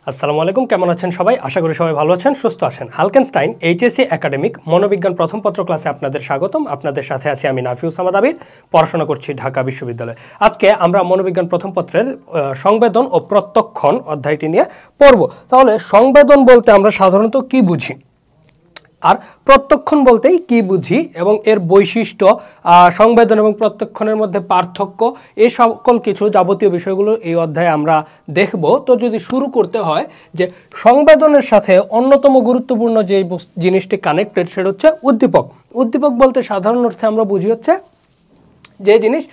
আসসালামু আলাইকুম, কেমন আছেন সবাই? আশা করি সবাই ভালো আছেন, সুস্থ আছেন। হালকেনস্টাইন এইচএসসি একাডেমিক মনোবিজ্ঞান প্রথম পত্র ক্লাসে আপনাদের স্বাগতম। আপনাদের সাথে আছি আমি নাফিউস আহমদ আবির, পড়াশোনা করছি ঢাকা বিশ্ববিদ্যালয়ে। আজকে আমরা মনোবিজ্ঞান প্রথম পত্রের সংবেদন ও প্রত্যক্ষণ অধ্যায়টি নিয়ে পড়ব। তাহলে সংবেদন বলতে আমরা সাধারণত কি বুঝি, আর প্রত্যক্ষণ বলতেই কি বুঝি, এবং এর বৈশিষ্ট্য, সংবেদন এবং প্রত্যক্ষণের মধ্যে পার্থক্য, এই সকল কিছু যাবতীয় বিষয়গুলো এই অধ্যায়ে আমরা দেখব। তো যদি শুরু করতে হয় যে সংবেদনের সাথে অন্যতম গুরুত্বপূর্ণ যে জিনিসটি কানেক্টেড, সেটা হচ্ছে উদ্দীপক। উদ্দীপক বলতে সাধারণ অর্থে আমরা বুঝি হচ্ছে যে জিনিস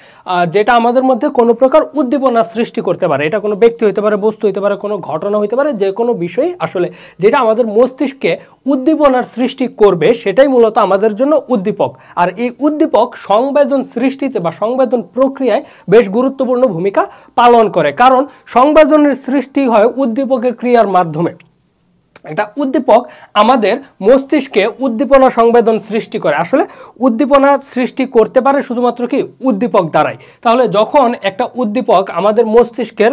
যেটা আমাদের মধ্যে কোনো প্রকার উদ্দীপনা সৃষ্টি করতে পারে। এটা কোনো ব্যক্তি হতে পারে, বস্তু হতে পারে, কোনো ঘটনা হতে পারে, যে কোনো বিষয় আসলে যেটা আমাদের মস্তিষ্কে উদ্দীপনার সৃষ্টি করবে, সেটাই মূলত আমাদের জন্য উদ্দীপক। আর এই উদ্দীপক সংবেদন সৃষ্টিতে বা সংবেদন প্রক্রিয়ায় বেশ গুরুত্বপূর্ণ ভূমিকা পালন করে, কারণ সংবেদনের সৃষ্টি হয় উদ্দীপকের ক্রিয়ার মাধ্যমে। একটা উদ্দীপক আমাদের মস্তিষ্কে উদ্দীপনা সংবেদন সৃষ্টি করে। আসলে উদ্দীপনা সৃষ্টি করতে পারে শুধুমাত্র কি উদ্দীপক দ্বারাই। তাহলে যখন একটা উদ্দীপক আমাদের মস্তিষ্কের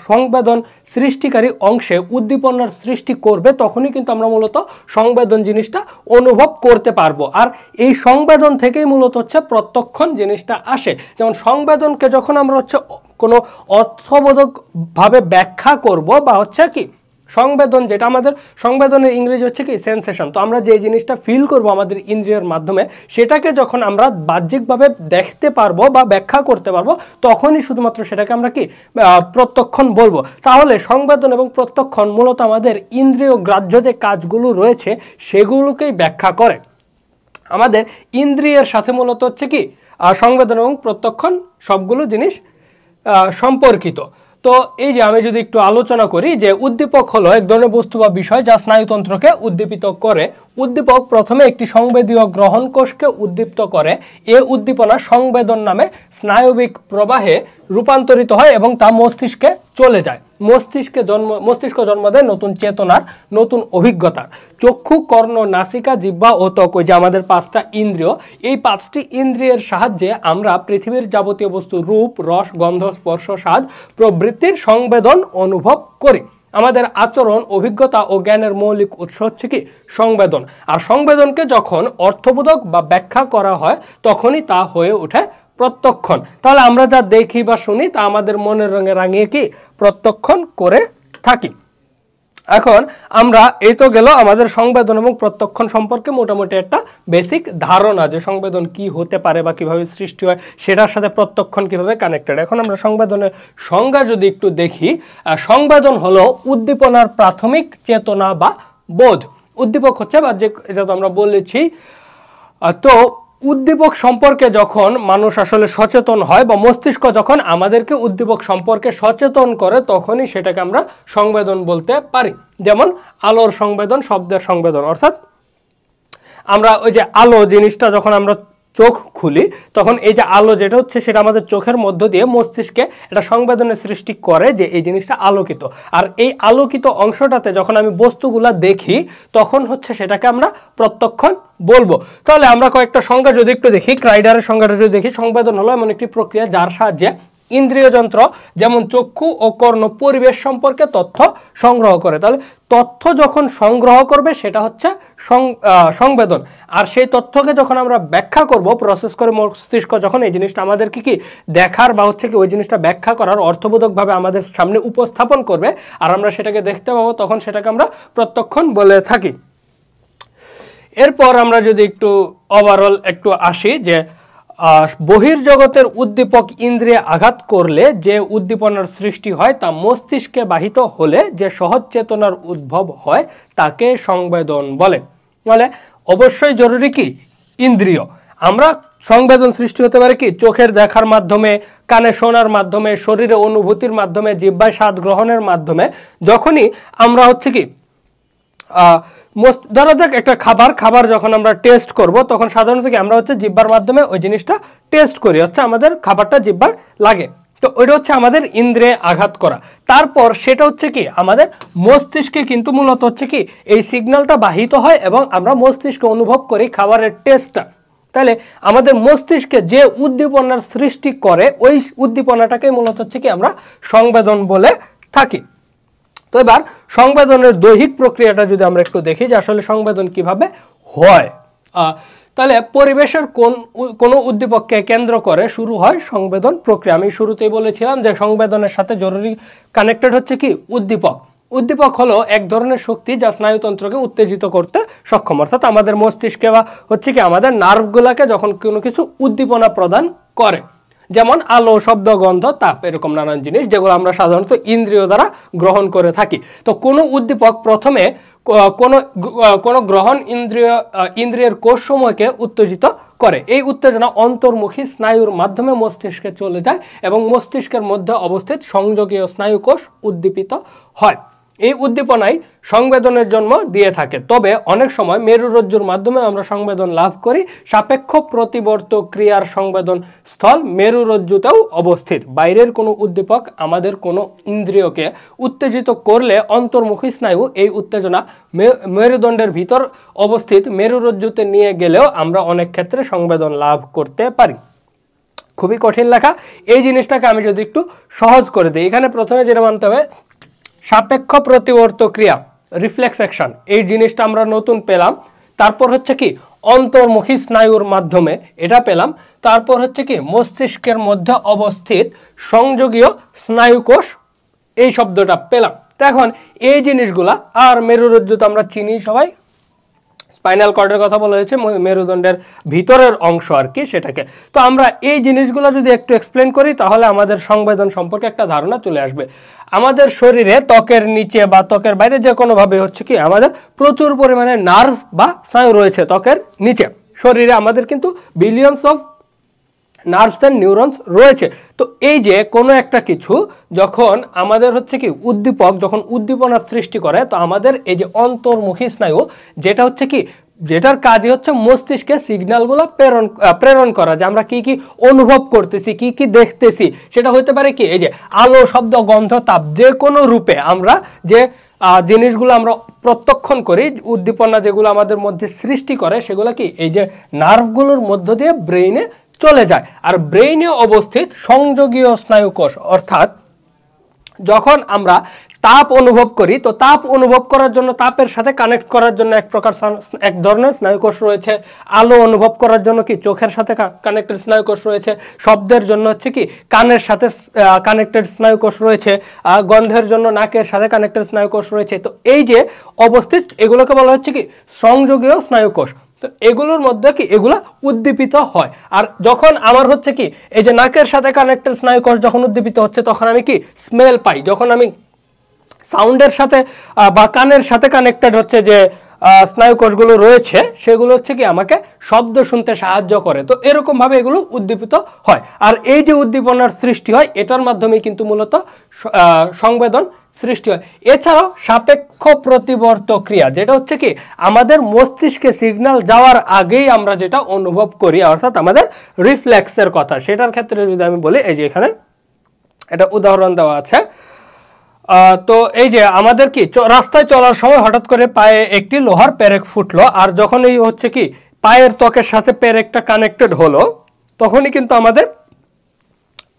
সংবেদন সৃষ্টিকারী অংশে উদ্দীপনার সৃষ্টি করবে, তখনই কিন্তু আমরা মূলত সংবেদন জিনিসটা অনুভব করতে পারবো। আর এই সংবেদন থেকেই মূলত হচ্ছে প্রত্যক্ষণ জিনিসটা আসে। যেমন সংবেদনকে যখন আমরা হচ্ছে কোনো অর্থবোধকভাবে ব্যাখ্যা করব, বা হচ্ছে কি সংবেদন, যেটা আমাদের সংবেদনের ইংরেজি হচ্ছে কি সেন্সেশন। তো আমরা যে জিনিসটা ফিল করব আমাদের ইন্দ্রিয়ের মাধ্যমে, সেটাকে যখন আমরা বাহ্যিকভাবে দেখতে পারবো বা ব্যাখ্যা করতে পারবো, তখনই শুধুমাত্র সেটাকে আমরা কি প্রত্যক্ষণ বলবো। তাহলে সংবেদন এবং প্রত্যক্ষণ মূলত আমাদের ইন্দ্রিয় গ্রাহ্য যে কাজগুলো রয়েছে সেগুলোকেই ব্যাখ্যা করে। আমাদের ইন্দ্রিয়ের সাথে মূলত হচ্ছে কি সংবেদন এবং প্রত্যক্ষণ সবগুলো জিনিস সম্পর্কিত। তো এই যে আমি যদি একটু আলোচনা করি যে উদ্দীপক হলো এক ধরনের বস্তু বা বিষয় যা স্নায়ুতন্ত্রকে উদ্দীপিত করে। উদ্দীপক প্রথমে একটি সংবেদীয় গ্রহণ কোষকে উদ্দীপ্ত করে। এ উদ্দীপনা সংবেদন নামে স্নায়বিক প্রবাহে রূপান্তরিত হয় এবং তা মস্তিষ্কে চলে যায়। মস্তিষ্ক জন্ম দেয় নতুন চেতনার, নতুন অভিজ্ঞতার। চক্ষু, কর্ণ, নাসিকা, জিহ্বা ও ত্বক, যে আমাদের পাঁচটা ইন্দ্রিয়, এই পাঁচটি ইন্দ্রিয়ের সাহায্যে আমরা পৃথিবীর যাবতীয় বস্তু রূপ, রস, গন্ধ, স্পর্শ, স্বাদ প্রভৃতির সংবেদন অনুভব করি। আমাদের আচরণ, অভিজ্ঞতা ও জ্ঞানের মৌলিক উৎস হচ্ছে কি সংবেদন। আর সংবেদনকে যখন অর্থবোধক বা ব্যাখ্যা করা হয়, তখনই তা হয়ে ওঠে প্রত্যক্ষণ। তাহলে আমরা যা দেখি বা শুনি তা আমাদের মনের রঙে রাঙিয়ে কি প্রত্যক্ষণ করে থাকি। এখন আমরা এই তো গেল আমাদের সংবেদন এবং প্রত্যক্ষণ সম্পর্কে মোটামুটি একটা বেসিক ধারণা, যে সংবেদন কি হতে পারে বা কিভাবে সৃষ্টি হয়, সেটার সাথে প্রত্যক্ষণ কিভাবে কানেক্টেড। এখন আমরা সংবেদনের সংজ্ঞা যদি একটু দেখি, সংবেদন হলো উদ্দীপনার প্রাথমিক চেতনা বা বোধ। উদ্দীপক হচ্ছে বা যেটা আমরা বলেছি, তো উদ্দীপক সম্পর্কে যখন মানুষ আসলে সচেতন হয় বা মস্তিষ্ক যখন আমাদেরকে উদ্দীপক সম্পর্কে সচেতন করে, তখনই সেটাকে আমরা সংবেদন বলতে পারি। যেমন আলোর সংবেদন, শব্দের সংবেদন, অর্থাৎ আমরা ওই যে আলো জিনিসটা যখন আমরা চোখ খুলি, তখন এই যে আলো যেটা হচ্ছে সেটা আমাদের চোখের মধ্য দিয়ে মস্তিষ্কে একটা সংবেদনের সৃষ্টি করে যে এই জিনিসটা আলোকিত। আর এই আলোকিত অংশটাতে যখন আমি বস্তুগুলা দেখি, তখন হচ্ছে সেটাকে আমরা প্রত্যক্ষণ বলবো। তাহলে আমরা কয়েকটা সংজ্ঞা যদি একটু দেখি, ক্রাইডারের সংজ্ঞাটা যদি দেখি, সংবেদন হলো এমন একটি প্রক্রিয়া যার সাহায্যে ইন্দ্রিয় যন্ত্র যেমন চক্ষু ও কর্ণ পরিবেশ সম্পর্কে তথ্য সংগ্রহ করে। তাহলে তথ্য যখন সংগ্রহ করবে সেটা হচ্ছে সংবেদন। আর সেই তথ্যকে যখন আমরা ব্যাখ্যা করব, প্রসেস করে মস্তিষ্ক যখন এই জিনিসটা আমাদেরকে কি দেখার বা হচ্ছে কি ওই জিনিসটা ব্যাখ্যা করার অর্থবোধকভাবে আমাদের সামনে উপস্থাপন করবে, আর আমরা সেটাকে দেখতে পাবো, তখন সেটাকে আমরা প্রত্যক্ষণ বলে থাকি। এরপর আমরা যদি একটু ওভারঅল একটু আসি, যে বহির্জগতের উদ্দীপক ইন্দ্রিয়ে আঘাত করলে যে উদ্দীপনার সৃষ্টি হয়, তা মস্তিষ্কে বাহিত হলে যে সহজ চেতনার উদ্ভব হয়, তাকে সংবেদন বলে। বলে অবশ্যই জরুরি কি ইন্দ্রিয়। আমরা সংবেদন সৃষ্টি হতে পারে কি চোখের দেখার মাধ্যমে, কানে শোনার মাধ্যমে, শরীরে অনুভূতির মাধ্যমে, জিহ্বায় স্বাদ গ্রহণের মাধ্যমে। যখনই আমরা হচ্ছে কি ধরা যাক একটা খাবার যখন আমরা টেস্ট করব, তখন সাধারণত কি আমরা হচ্ছে জিহ্বার মাধ্যমে ওই জিনিসটা টেস্ট করি, হচ্ছে আমাদের খাবারটা জিহ্বার লাগে। তো ওইটা হচ্ছে আমাদের ইন্দ্রিয়ে আঘাত করা। তারপর সেটা হচ্ছে কি আমাদের মস্তিষ্কে কিন্তু মূলত হচ্ছে কি এই সিগন্যালটা বাহিত হয় এবং আমরা মস্তিষ্কে অনুভব করি খাবারের টেস্টটা। তাহলে আমাদের মস্তিষ্কে যে উদ্দীপনার সৃষ্টি করে, ওই উদ্দীপনাটাকে মূলত হচ্ছে কি আমরা সংবেদন বলে থাকি। তো এবার সংবেদনের দৈহিক প্রক্রিয়াটা যদি আমরা একটু দেখি যে আসলে সংবেদন কিভাবে হয়, তাহলে পরিবেশের কোন উদ্দীপককে কেন্দ্র করে শুরু হয় সংবেদন প্রক্রিয়া। আমি শুরুতেই বলেছিলাম যে সংবেদনের সাথে জরুরি কানেক্টেড হচ্ছে কি উদ্দীপক। উদ্দীপক হলো এক ধরনের শক্তি যা স্নায়ুতন্ত্রকে উত্তেজিত করতে সক্ষম, অর্থাৎ আমাদের মস্তিষ্কে বা হচ্ছে কি আমাদের নার্ভগুলোকে যখন কোনো কিছু উদ্দীপনা প্রদান করে, যেমন আলো, শব্দ, গন্ধ, তাপ, এরকম নানান জিনিস যেগুলো আমরা সাধারণত ইন্দ্রিয় দ্বারা গ্রহণ করে থাকি। তো কোনো উদ্দীপক প্রথমে কোন গ্রহণ ইন্দ্রিয়ের কোষসমূহকে উত্তেজিত করে। এই উত্তেজনা অন্তর্মুখী স্নায়ুর মাধ্যমে মস্তিষ্কে চলে যায় এবং মস্তিষ্কের মধ্যে অবস্থিত সংযোগীয় স্নায়ুকোষ উদ্দীপিত হয়। এই উদ্দীপনাই সংবেদনের জন্ম দিয়ে থাকে। তবে অনেক সময় মেরুরজ্জুর মাধ্যমে আমরা সংবেদন লাভ করি। সাপেক্ষ প্রতিবর্ত ক্রিয়ার সংবেদন স্থল মেরুরজ্জুতেও অবস্থিত। বাইরের কোনো উদ্দীপক আমাদের কোনো ইন্দ্রিয়কে উত্তেজিত করলে অন্তর্মুখী স্নায়ু এই উত্তেজনা মেরুদণ্ডের ভিতর অবস্থিত মেরুরজ্জুতে নিয়ে গেলেও আমরা অনেক ক্ষেত্রে সংবেদন লাভ করতে পারি। খুবই কঠিন লেখা, এই জিনিসটাকে আমি যদি একটু সহজ করে দিই, এখানে প্রথমে যেটা মানতে হবে সাপেক্ষ প্রতিবর্ত ক্রিয়া, রিফ্লেক্স অ্যাকশন, এই জিনিসটা আমরা নতুন পেলাম। তারপর হচ্ছে কি অন্তর্মুখী স্নায়ুর মাধ্যমে, এটা পেলাম। তারপর হচ্ছে কি মস্তিষ্কের মধ্যে অবস্থিত সংযোগীয় স্নায়ুকোষ, এই শব্দটা পেলাম। তো এখন এই জিনিসগুলা, আর মেরুরজ্জু তো আমরা চিনি সবাই, স্পাইনাল কর্ডের কথা বলা হয়েছে, মেরুদণ্ডের ভিতরের অংশ আর কি সেটাকে। তো আমরা এই জিনিসগুলো যদি একটু এক্সপ্লেন করি তাহলে আমাদের সংবেদন সম্পর্কে একটা ধারণা চলে আসবে। আমাদের শরীরে ত্বকের নিচে বা ত্বকের বাইরে যে কোনোভাবে হচ্ছে কি আমাদের প্রচুর পরিমাণে নার্ভ বা স্নায়ু রয়েছে ত্বকের নিচে। শরীরে আমাদের কিন্তু billions of nerves and neurons রয়েছে। তো এই যে কোনো একটা কিছু যখন আমাদের হচ্ছে কি উদ্দীপক যখন উদ্দীপনার সৃষ্টি করে, তো আমাদের এই যে অন্তর্মুখী স্নায়ু যেটা হচ্ছে কি, যেটার কাজই হচ্ছে মস্তিষ্কে সিগন্যালগুলো প্রেরণ করা, যে আমরা কি কি অনুভব করতেছি, কি কি দেখতেছি, সেটা হতে পারে কি এই যে আলো, শব্দ, গন্ধ, তাপ, যে কোনো রূপে আমরা যে জিনিসগুলো আমরা প্রত্যক্ষণ করি, উদ্দীপনা যেগুলো আমাদের মধ্যে সৃষ্টি করে, সেগুলো কি এই যে নার্ভগুলোর মধ্য দিয়ে ব্রেইনে চলে যায়। আর ব্রেইনে অবস্থিত সংযোগীয় স্নায়ুকোষ, অর্থাৎ যখন আমরা তাপ অনুভব করি, তো তাপ অনুভব করার জন্য, তাপের সাথে কানেক্ট করার জন্য এক ধরনের স্নায়ুকোষ রয়েছে। আলো অনুভব করার জন্য কি চোখের সাথে কানেক্টেড স্নায়ুকোষ রয়েছে। শব্দের জন্য হচ্ছে কি কানের সাথে কানেক্টেড স্নায়ুকোষ রয়েছে। গন্ধের জন্য নাকের সাথে কানেক্টেড স্নায়ুকোষ রয়েছে। তো এই যে অবস্থিত, এগুলোকে বলা হচ্ছে কি সংযোগীয় স্নায়ুকোষ। তো এগুলোর মধ্যে কি এগুলা উদ্দীপিত হয়। আর যখন আমার হচ্ছে কি এই যে নাকের সাথে কানেক্টেড স্নায়ুকোষ যখন উদ্দীপিত হচ্ছে, তখন আমি কি স্মেল পাই। যখন আমি সাউন্ডের সাথে বা কানের সাথে কানেক্টেড হচ্ছে যে স্নায়ুকোষগুলো রয়েছে, সেগুলো হচ্ছে কি আমাকে শব্দ শুনতে সাহায্য করে। তো এরকম ভাবে এগুলো উদ্দীপিত হয়। আর এই যে উদ্দীপনার সৃষ্টি হয়, এটার মাধ্যমে কিন্তু মূলত সংবেদন সৃষ্টি হয়। এছাড়াও সাপেক্ষ প্রতিবর্ত ক্রিয়া, যেটা হচ্ছে কি আমাদের মস্তিষ্কে সিগন্যাল যাওয়ার আগেই আমরা যেটা অনুভব করি, অর্থাৎ আমাদের রিফ্লেক্সের কথা, সেটার ক্ষেত্রে যদি আমি বলি, এই যে এখানে এটা উদাহরণ দেওয়া আছে। তো এই যে আমাদের কি রাস্তায় চলার সময় হঠাৎ করে পায়ে একটি লোহার পেরেক ফুটলো, আর যখন এই হচ্ছে কি পায়ের ত্বকের সাথে পেরেকটা কানেক্টেড হলো, তখনই কিন্তু আমাদের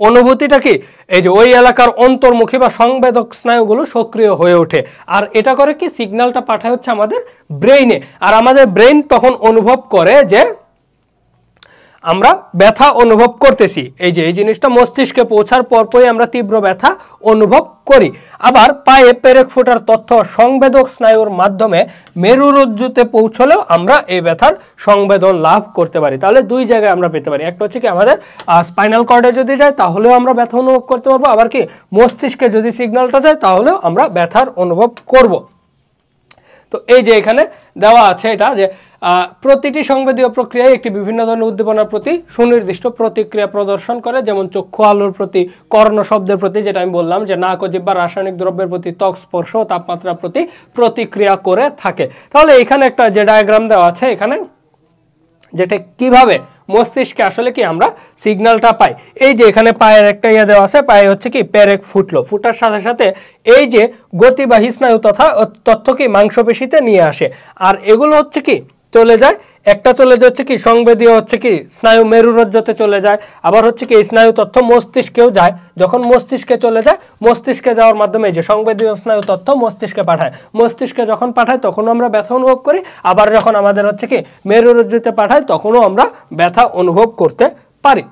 অনুভূতিটা কি এই যে ওই এলাকার অন্তর্মুখী বা সংবেদক স্নায়ুগুলো সক্রিয় হয়ে ওঠে। আর এটা করে কি সিগন্যালটা পাঠায় হচ্ছে আমাদের ব্রেইনে। আর আমাদের ব্রেইন তখন অনুভব করে যে আমরা ব্যথা অনুভব করতেছি। এই যে এই জিনিসটা মস্তিষ্কে পৌঁছার পরপরই আমরা তীব্র ব্যথা অনুভব করি। আবার পায়ে পেরেক ফোটার তথ্য সংবেদক স্নায়ুর মাধ্যমে মেরুরজ্জুতে পৌঁছলেও আমরা এই ব্যথার সংবেদন লাভ করতে পারি। তাহলে দুই জায়গায় আমরা পেতে পারি। একটা হচ্ছে কি আমাদের স্পাইনাল কর্ডে যদি যায় তাহলেও আমরা ব্যথা অনুভব করতে পারবো, আবার কি মস্তিষ্কে যদি সিগন্যালটা যায় তাহলেও আমরা ব্যথার অনুভব করব। তো এই যে এখানে দেওয়া আছে এটা যে প্রতিটি সংবেদীয় প্রক্রিয়ায় একটি বিভিন্ন ধরনের উদ্দীপনার প্রতি সুনির্দিষ্ট প্রতিক্রিয়া প্রদর্শন করে, যেমন চক্ষু আলোর প্রতি, কর্ণ শব্দের প্রতি, যেটা আমি বললাম যে নাক ও জিহ্বা রাসায়নিক দ্রব্যের প্রতি, ত্বক স্পর্শ ও তাপমাত্রার প্রতি প্রতিক্রিয়া করে থাকে। তাহলে এখানে একটা যে ডায়াগ্রাম দেওয়া আছে এখানে, যেটা কিভাবে মস্তিষ্কে আসলে কি আমরা সিগন্যালটা পাই। এই যে এখানে পায়ের একটা ইয়ে দেওয়া আছে, পায়ে হচ্ছে কি পেরেক ফুটলো, ফুটার সাথে সাথে এই যে গতিবাহী স্নায়ু তথা তথ্য কি মাংসপেশিতে নিয়ে আসে, আর এগুলো হচ্ছে কি চলে যায় একটা চলে যাচ্ছে কি সংবেদীয় হচ্ছে কি স্নায়ু মেরুরজ্জতে চলে যায়, আবার হচ্ছে কি স্নায়ু তথ্য মস্তিষ্কেও যায়। যখন মস্তিষ্কে চলে যায়, মস্তিষ্কে যাওয়ার মাধ্যমে যে সংবেদীয় স্নায়ু তথ্য মস্তিষ্কে পাঠায়, মস্তিষ্কে যখন পাঠায় তখনও আমরা ব্যথা অনুভব করি, আবার যখন আমাদের হচ্ছে কি মেরুরজ্জুতে পাঠায় তখনও আমরা ব্যথা অনুভব করতে পারি।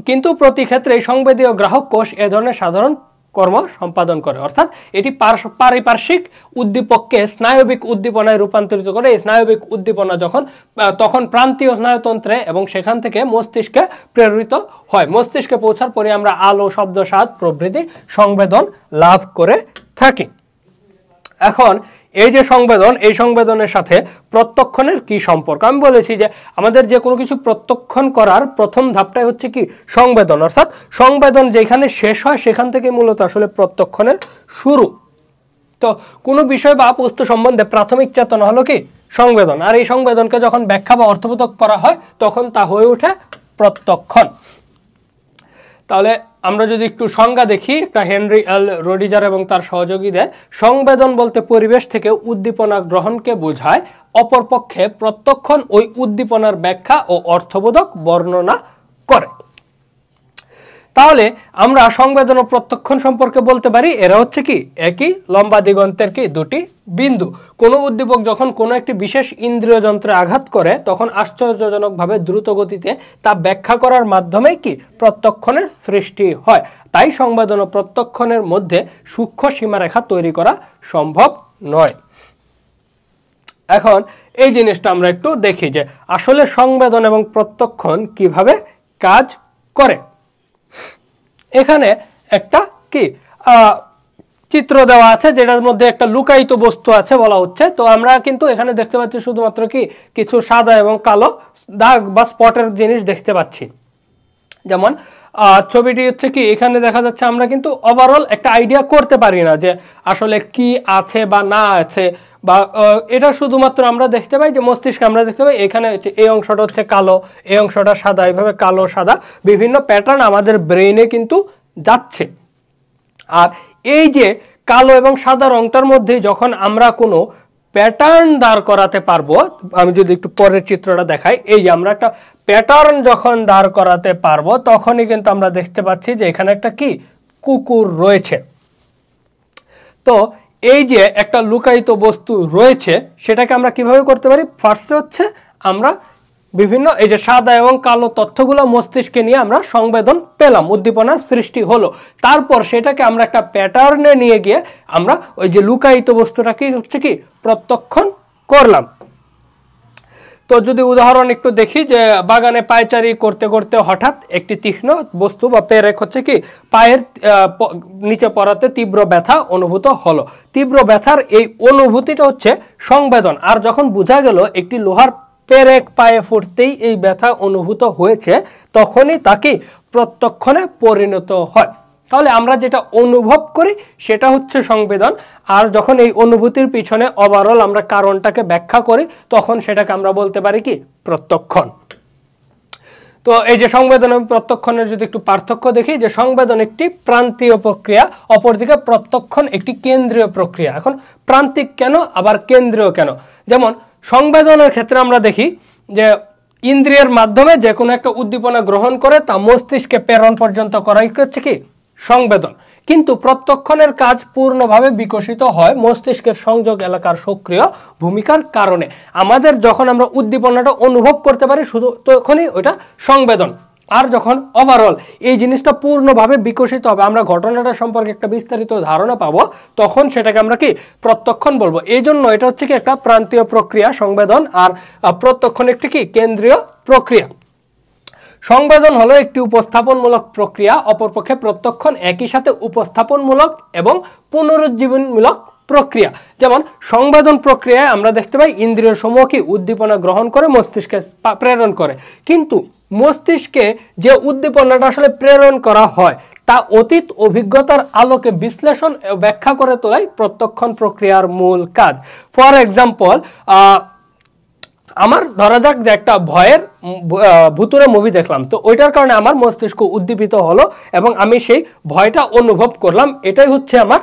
কিন্তু প্রতি ক্ষেত্রে সংবেদীয় গ্রাহক কোষ এ ধরনের সাধারণ কর্ম সম্পাদন করে, অর্থাৎ এটি পারিপার্শ্বিক উদ্দীপককে স্নায়বিক উদ্দীপনায় রূপান্তরিত করে। এই স্নায়বিক উদ্দীপনা তখন প্রান্তীয় স্নায়ুতন্ত্রে এবং সেখান থেকে মস্তিষ্কে প্রেরিত হয়। মস্তিষ্কে পৌঁছার পরে আমরা আলো, শব্দ, স্বাদ প্রভৃতি সংবেদন লাভ করে থাকি। এখন এই যে সংবেদন, এই সংবেদনের সাথে প্রত্যক্ষণের কি সম্পর্ক? আমি বলেছি যে আমাদের যে কোনো কিছু প্রত্যক্ষণ করার প্রথম ধাপটাই হচ্ছে কি সংবেদন, অর্থাৎ সংবেদন যেখানে শেষ হয় সেখান থেকে মূলত আসলে প্রত্যক্ষণের শুরু। তো কোনো বিষয় বা বস্তু সম্বন্ধে প্রাথমিক চেতনা হলো কি সংবেদন, আর এই সংবেদনকে যখন ব্যাখ্যা বা অর্থবোধক করা হয় তখন তা হয়ে ওঠে প্রত্যক্ষণ। তাহলে আমরা যদি একটু সংজ্ঞা দেখি, একটা হেনরি এল রোডিজার এবং তার সহযোগীদের, সংবেদন বলতে পরিবেশ থেকে উদ্দীপনা গ্রহণকে বোঝায়, অপরপক্ষে প্রত্যক্ষণ ওই উদ্দীপনার ব্যাখ্যা ও অর্থবোধক বর্ণনা করে। তাহলে আমরা সংবেদন ও প্রত্যক্ষণ সম্পর্কে বলতে পারি এরা হচ্ছে কি একই লম্বা দিগন্তের কি দুটি বিন্দু। কোনো উদ্দীপক যখন কোনো একটি বিশেষ ইন্দ্রিয় যন্ত্রে আঘাত করে তখন আশ্চর্যজনকভাবে দ্রুত গতিতে তা ব্যাখ্যা করার মাধ্যমে কি প্রত্যক্ষণের সৃষ্টি হয়। তাই সংবেদন ও প্রত্যক্ষণের মধ্যে সূক্ষ্ম সীমারেখা তৈরি করা সম্ভব নয়। এখন এই জিনিসটা আমরা একটু দেখি যে আসলে সংবেদন এবং প্রত্যক্ষণ কিভাবে কাজ করে। এখানে একটা কি চিত্র দেওয়া আছে যেটার মধ্যে একটা লুকায়িত বস্তু আছে বলা হচ্ছে। তো আমরা কিন্তু এখানে দেখতে পাচ্ছি শুধুমাত্র কি কিছু সাদা এবং কালো দাগ বা স্পটের জিনিস দেখতে পাচ্ছি। যেমন ছবিটি হচ্ছে কি এখানে দেখা যাচ্ছে আমরা কিন্তু ওভারঅল একটা আইডিয়া করতে পারি না যে আসলে কি আছে বা না আছে, বা এটা শুধুমাত্র আমরা দেখতে পাই যে মস্তিষ্কে আমরা দেখতে পাই এখানে এই অংশটা হচ্ছে কালো, এই অংশটা সাদা, এইভাবে কালো সাদা বিভিন্ন প্যাটার্ন আমাদের ব্রেইনে কিন্তু যাচ্ছে। আর এই যে কালো এবং সাদা রংটার মধ্যে যখন আমরা কোনো প্যাটার্ন দাঁড় করাতে পারবো, আমি যদি একটু পরের চিত্রটা দেখাই, এই যে আমরা একটা প্যাটার্ন যখন দাঁড় করাতে পারবো তখনই কিন্তু আমরা দেখতে পাচ্ছি যে এখানে একটা কি কুকুর রয়েছে। তো এই যে একটা লুকায়িত বস্তু রয়েছে সেটাকে আমরা কিভাবে করতে পারি? ফার্স্টে হচ্ছে আমরা বিভিন্ন এই যে সাদা এবং কালো তথ্যগুলো মস্তিষ্কে নিয়ে আমরা সংবেদন পেলাম, উদ্দীপনার সৃষ্টি হলো। তারপর সেটাকে আমরা একটা প্যাটার্নে নিয়ে গিয়ে আমরা ওই যে লুকায়িত বস্তুটাকে হচ্ছে কি প্রত্যক্ষণ করলাম। তো যদি উদাহরণ একটু দেখি যে বাগানে পায়চারি করতে করতে হঠাৎ একটি তীক্ষ্ণ বস্তু বা পেরেক হচ্ছে কি পায়ের নিচে পড়াতে তীব্র ব্যথা অনুভূত হলো। তীব্র ব্যথার এই অনুভূতিটা হচ্ছে সংবেদন। আর যখন বোঝা গেল একটি লোহার পেরেক পায়ে ফুটতেই এই ব্যথা অনুভূত হয়েছে তখনই তাকে প্রত্যক্ষণে পরিণত হয়। তাহলে আমরা যেটা অনুভব করি সেটা হচ্ছে সংবেদন, আর যখন এই অনুভূতির পিছনে ওভারঅল আমরা কারণটাকে ব্যাখ্যা করি তখন সেটাকে আমরা বলতে পারি কি প্রত্যক্ষণ। তো এই যে সংবেদন এবং প্রত্যক্ষণের যদি একটু পার্থক্য দেখি, যে সংবেদন একটি প্রান্তীয় প্রক্রিয়া, অপরদিকে প্রত্যক্ষণ একটি কেন্দ্রীয় প্রক্রিয়া। এখন প্রান্তিক কেন আবার কেন্দ্রীয় কেন? যেমন সংবেদনের ক্ষেত্রে আমরা দেখি যে ইন্দ্রিয়ের মাধ্যমে যে কোনো একটা উদ্দীপনা গ্রহণ করে তা মস্তিষ্কে প্রেরণ পর্যন্ত করাই হচ্ছে কি সংবেদন। কিন্তু প্রত্যক্ষণের কাজ পূর্ণভাবে বিকশিত হয় মস্তিষ্কের সংযোগ এলাকার সক্রিয় ভূমিকার কারণে। আমাদের যখন আমরা উদ্দীপনাটা অনুভব করতে পারি শুধু তখনই ওটা সংবেদন। আর যখন ওভারঅল এই জিনিসটা পূর্ণভাবে বিকশিত হবে, আমরা ঘটনাটা সম্পর্কে একটা বিস্তারিত ধারণা পাবো, তখন সেটাকে আমরা কি প্রত্যক্ষণ বলবো। এই জন্য এটা হচ্ছে কি একটা প্রান্তীয় প্রক্রিয়া সংবেদন, আর প্রত্যক্ষণ একটি কি কেন্দ্রীয় প্রক্রিয়া। সংবেদন হলো একটি উপস্থাপনমূলক প্রক্রিয়া, অপরপক্ষে প্রত্যক্ষণ একই সাথে উপস্থাপনমূলক এবং পুনরুজ্জীবনমূলক প্রক্রিয়া। যেমন সংবেদন প্রক্রিয়ায় আমরা দেখতে পাই ইন্দ্রিয় সমূহ কি উদ্দীপনা গ্রহণ করে মস্তিষ্কে প্রেরণ করে, কিন্তু মস্তিষ্কে যে উদ্দীপনাটা আসলে প্রেরণ করা হয় তা অতীত অভিজ্ঞতার আলোকে বিশ্লেষণ ও ব্যাখ্যা করে তোলাই প্রত্যক্ষণ প্রক্রিয়ার মূল কাজ। ফর এক্সাম্পল, আমার ধরা যাক যে একটা ভয়ের ভুতুরে মুভি দেখলাম, তো ওইটার কারণে আমার মস্তিষ্ক উদ্দীপিত হলো এবং আমি সেই ভয়টা অনুভব করলাম, এটাই হচ্ছে আমার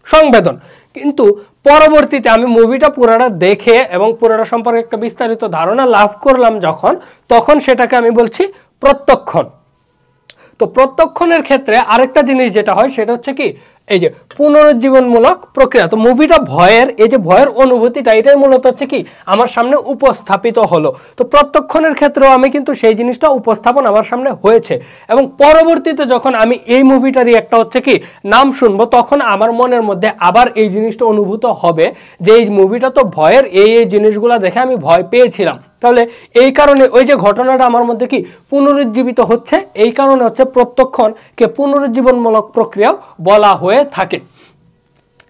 সংবেদন। কিন্তু পরবর্তীতে আমি মুভিটা পুরোটা দেখে এবং পুরোটা সম্পর্কে একটা বিস্তারিত ধারণা লাভ করলাম যখন, তখন সেটাকে আমি বলছি প্রত্যক্ষণ। তো প্রত্যক্ষণের ক্ষেত্রে আরেকটা জিনিস যেটা হয় সেটা হচ্ছে কি, এই যে পুনরুজ্জীবনমূলক প্রক্রিয়া। তো মুভিটা ভয়ের, এই যে ভয়ের অনুভূতিটা, এটাই মূলত হচ্ছে কি আমার সামনে উপস্থাপিত হলো। তো প্রত্যক্ষণের ক্ষেত্রেও আমি কিন্তু সেই জিনিসটা উপস্থাপন আমার সামনে হয়েছে, এবং পরবর্তীতে যখন আমি এই মুভিটারই একটা হচ্ছে কি নাম শুনবো, তখন আমার মনের মধ্যে আবার এই জিনিসটা অনুভূত হবে যে এই মুভিটা তো ভয়ের, এই জিনিসগুলো দেখে আমি ভয় পেয়েছিলাম। তাহলে এই কারণে ওই যে ঘটনাটা আমার মধ্যে কি পুনরুজ্জীবিত হচ্ছে, এই কারণে হচ্ছে প্রত্যক্ষণকে পুনরুজ্জীবনমূলক প্রক্রিয়া বলা হয়ে থাকে।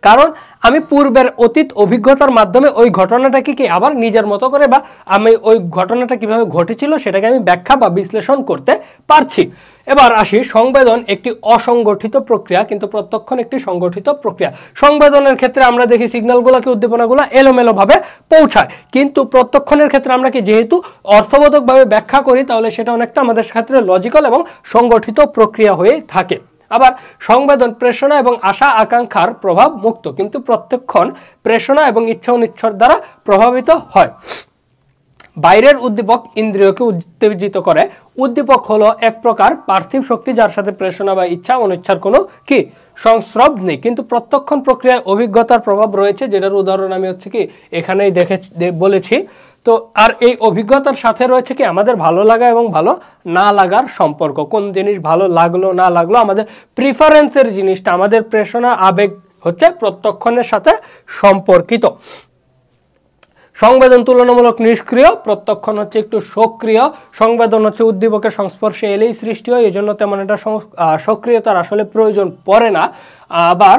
কারণ আমি পূর্বের অতীত অভিজ্ঞতার মাধ্যমে ওই ঘটনাটাকে কি আবার নিজের মতো করে, বা আমি ওই ঘটনাটা কিভাবে ঘটেছিল সেটাকে আমি ব্যাখ্যা বা বিশ্লেষণ করতে পারছি। এবার আসি, সংবেদন একটি অসংগঠিত প্রক্রিয়া, কিন্তু প্রত্যক্ষণ একটি সংগঠিত প্রক্রিয়া। সংবেদনের ক্ষেত্রে আমরা দেখি সিগন্যালগুলোকে, উদ্দীপনাগুলো এলোমেলোভাবে পৌঁছায়, কিন্তু প্রত্যক্ষণের ক্ষেত্রে আমরা কি যেহেতু অর্থবোধকভাবে ব্যাখ্যা করি, তাহলে সেটা অনেকটা আমাদের ক্ষেত্রে লজিক্যাল এবং সংগঠিত প্রক্রিয়া হয়ে থাকে। আবার সংবেদন প্রেষণা এবং আশা আকাঙ্ক্ষার প্রভাব মুক্ত, কিন্তু প্রত্যক্ষণ প্রেষণা এবং ইচ্ছা অনিচ্ছার দ্বারা প্রভাবিত হয়। বাইরের উদ্দীপক ইন্দ্রিয়কে উত্তেজিত করে। উদ্দীপক হলো এক প্রকার পার্থিব শক্তি, যার সাথে প্রেষণা বা ইচ্ছা অনিচ্ছার কোনো কি সংস্রব নেই, কিন্তু প্রত্যক্ষণ প্রক্রিয়ায় অভিজ্ঞতার প্রভাব রয়েছে, যেটার উদাহরণ আমি হচ্ছে কি এখানেই বলেছি। তো আর এই অভিজ্ঞতার সাথে রয়েছে কি আমাদের ভালো লাগা এবং ভালো না লাগার সম্পর্ক। কোন জিনিস ভালো লাগলো না লাগলো, আমাদের প্রিফারেন্সের জিনিসটা, আমাদের প্রেষণা আবেগ হচ্ছে প্রত্যক্ষণের সাথে সম্পর্কিত। সংবেদন তুলনামূলক নিষ্ক্রিয়, প্রত্যক্ষণ হচ্ছে একটু সক্রিয়। সংবেদন হচ্ছে উদ্দীপকের সংস্পর্শে এলেই সৃষ্টি হয়, এই জন্য তেমন একটা সক্রিয়তার আসলে প্রয়োজন পড়ে না। আবার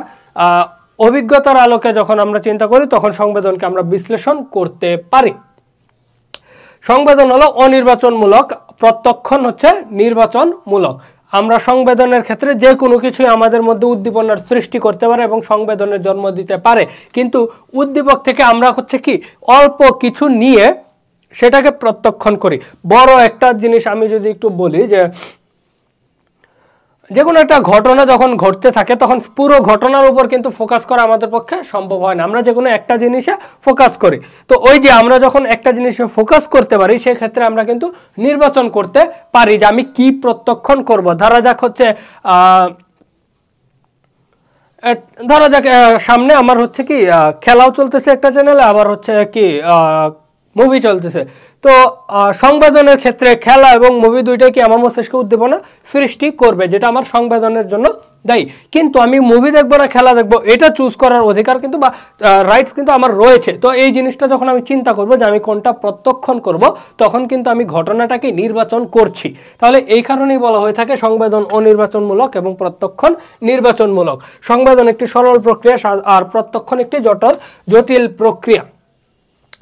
অভিজ্ঞতার আলোকে যখন আমরা চিন্তা করি, তখন সংবেদনকে আমরা বিশ্লেষণ করতে পারি। সংবেদন হলো অনির্বাচনমূলক, প্রত্যক্ষণ হচ্ছে নির্বাচনমূলক। আমরা সংবেদনের ক্ষেত্রে যে কোনো কিছুই আমাদের মধ্যে উদ্দীপনার সৃষ্টি করতে পারে এবং সংবেদনের জন্ম দিতে পারে, কিন্তু উদ্দীপক থেকে আমরা হচ্ছে কি অল্প কিছু নিয়ে সেটাকে প্রত্যক্ষণ করি। বড় একটা জিনিস আমি যদি একটু বলি, যে কোনো একটা ঘটনা যখন ঘটতে থাকে, তখন পুরো ঘটনার উপর কিন্তু ফোকাস করা আমাদের পক্ষে সম্ভব হয় না, আমরা যে কোনো একটা জিনিসে ফোকাস করি। তো ওই যে আমরা যখন একটা জিনিসে ফোকাস করতে পারি, সেক্ষেত্রে আমরা কিন্তু নির্বাচন করতে পারি যে আমি কি প্রত্যক্ষণ করব। ধরা যাক হচ্ছে সামনে আমার হচ্ছে কি খেলাও চলতেছে একটা চ্যানেলে, আবার হচ্ছে কি মুভি চলতেছে। তো সংবেদনের ক্ষেত্রে খেলা এবং মুভি দুইটাই কি আমার মস্তিষ্কে উদ্দীপনা সৃষ্টি করবে, যেটা আমার সংবেদনের জন্য দায়ী। কিন্তু আমি মুভি দেখবো না খেলা দেখবো, এটা চুজ করার অধিকার কিন্তু বা রাইটস কিন্তু আমার রয়েছে। তো এই জিনিসটা যখন আমি চিন্তা করবো যে আমি কোনটা প্রত্যক্ষণ করব, তখন কিন্তু আমি ঘটনাটাকে নির্বাচন করছি। তাহলে এই কারণেই বলা হয়ে থাকে সংবেদন অনির্বাচনমূলক এবং প্রত্যক্ষণ নির্বাচনমূলক। সংবেদন একটি সরল প্রক্রিয়া আর প্রত্যক্ষণ একটি জটিল প্রক্রিয়া।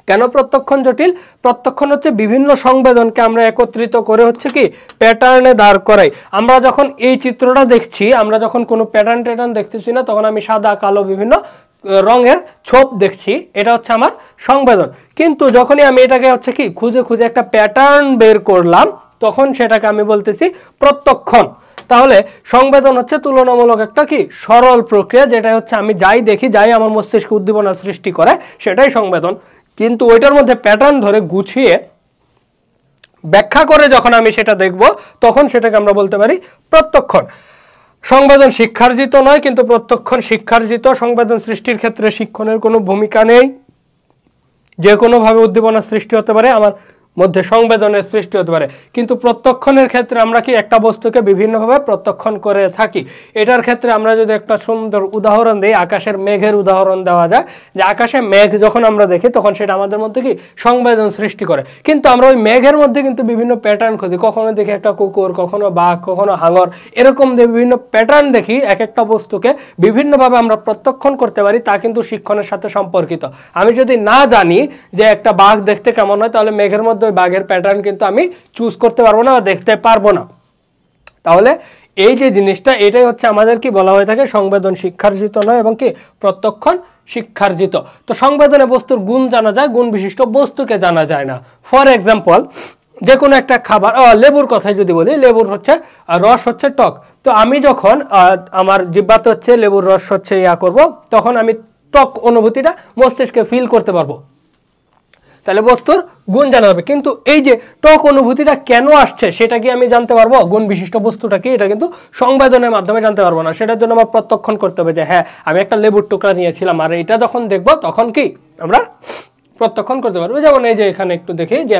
কেন প্রত্যক্ষণ জটিল? প্রত্যক্ষণ হচ্ছে বিভিন্ন সংবেদনকে আমরা একত্রিত করে হচ্ছে কি প্যাটার্নে দাঁড় করাই। আমরা যখন এই চিত্রটা দেখছি, আমরা যখন কোনো প্যাটার্ন দেখতেছি না, তখন আমি সাদা কালো বিভিন্ন রঙের ছোপ দেখছি, এটা হচ্ছে আমার সংবেদন। কিন্তু যখনই আমি এটাকে হচ্ছে কি খুঁজে খুঁজে একটা প্যাটার্ন বের করলাম, তখন সেটাকে আমি বলতেছি প্রত্যক্ষণ। তাহলে সংবেদন হচ্ছে তুলনামূলক একটা কি সরল প্রক্রিয়া, যেটা হচ্ছে আমি যাই দেখি, যাই আমার মস্তিষ্কে উদ্দীপনা সৃষ্টি করে, সেটাই সংবেদন। কিন্তু ওইটার মধ্যে প্যাটার্ন ধরে গুছিয়ে ব্যাখ্যা করে যখন আমি সেটা দেখব, তখন সেটাকে আমরা বলতে পারি প্রত্যক্ষণ। সংবেদন শিক্ষার্জিত নয়, কিন্তু প্রত্যক্ষণ শিক্ষার্জিত। সংবেদন সৃষ্টির ক্ষেত্রে শিক্ষণের কোনো ভূমিকা নেই, যে কোনোভাবে উদ্দীপনা সৃষ্টি হতে পারে, আমার মধ্যে সংবেদনের সৃষ্টি হতে পারে। কিন্তু প্রত্যক্ষণের ক্ষেত্রে আমরা কি একটা বস্তুকে বিভিন্নভাবে প্রত্যক্ষণ করে থাকি। এটার ক্ষেত্রে আমরা যদি একটা সুন্দর উদাহরণ দিই, আকাশের মেঘের উদাহরণ দেওয়া যায়, যে আকাশে মেঘ যখন আমরা দেখি, তখন সেটা আমাদের মধ্যে কি সংবেদন সৃষ্টি করে। কিন্তু আমরা ওই মেঘের মধ্যে কিন্তু বিভিন্ন প্যাটার্ন খুঁজি, কখনো দেখি একটা কুকুর, কখনো বাঘ, কখনো হাঙর, এরকম যে বিভিন্ন প্যাটার্ন দেখি, এক একটা বস্তুকে বিভিন্নভাবে আমরা প্রত্যক্ষণ করতে পারি, তা কিন্তু শিক্ষণের সাথে সম্পর্কিত। আমি যদি না জানি যে একটা বাঘ দেখতে কেমন হয়, তাহলে মেঘের মধ্যে ওই বাঘের প্যাটার্ন কিন্তু আমি চুজ করতে পারবো না বা দেখতে পারবো না। তাহলে এই যে জিনিসটা, এটাই হচ্ছে আমাদের কি বলা হয়ে থাকে সংবেদন শিক্ষার্জিত নয় এবং কি প্রত্যক্ষণ শিক্ষার্জিত। তো সংবেদনে বস্তুর গুণ জানা যায়, গুণ বিশিষ্ট বস্তুকে জানা যায় না। ফর এক্সাম্পল, যে কোনো একটা খাবার, লেবুর কথাই যদি বলি, লেবুর হচ্ছে রস হচ্ছে টক। তো আমি যখন আমার জিহ্বাতে হচ্ছে লেবুর রস হচ্ছে করব, তখন আমি টক অনুভূতিটা মস্তিষ্কে ফিল করতে পারবো, তাহলে বস্তুর গুণ জানা যাবে। কিন্তু এই যে টক অনুভূতিটা কেন আসছে সেটা কি আমি জানতে পারবো? গুণ বিশিষ্ট বস্তুটা কি এটা কিন্তু সংবেদনের মাধ্যমে জানতে পারবো না। সেটার জন্য আমার প্রত্যক্ষণ করতে হবে যে হ্যাঁ আমি একটা লেবুর টুকরা নিয়েছিলাম, আর এটা যখন দেখবো তখন কি আমরা প্রত্যক্ষণ করতে পারবো। যেমন এই যে এখানে একটু দেখি যে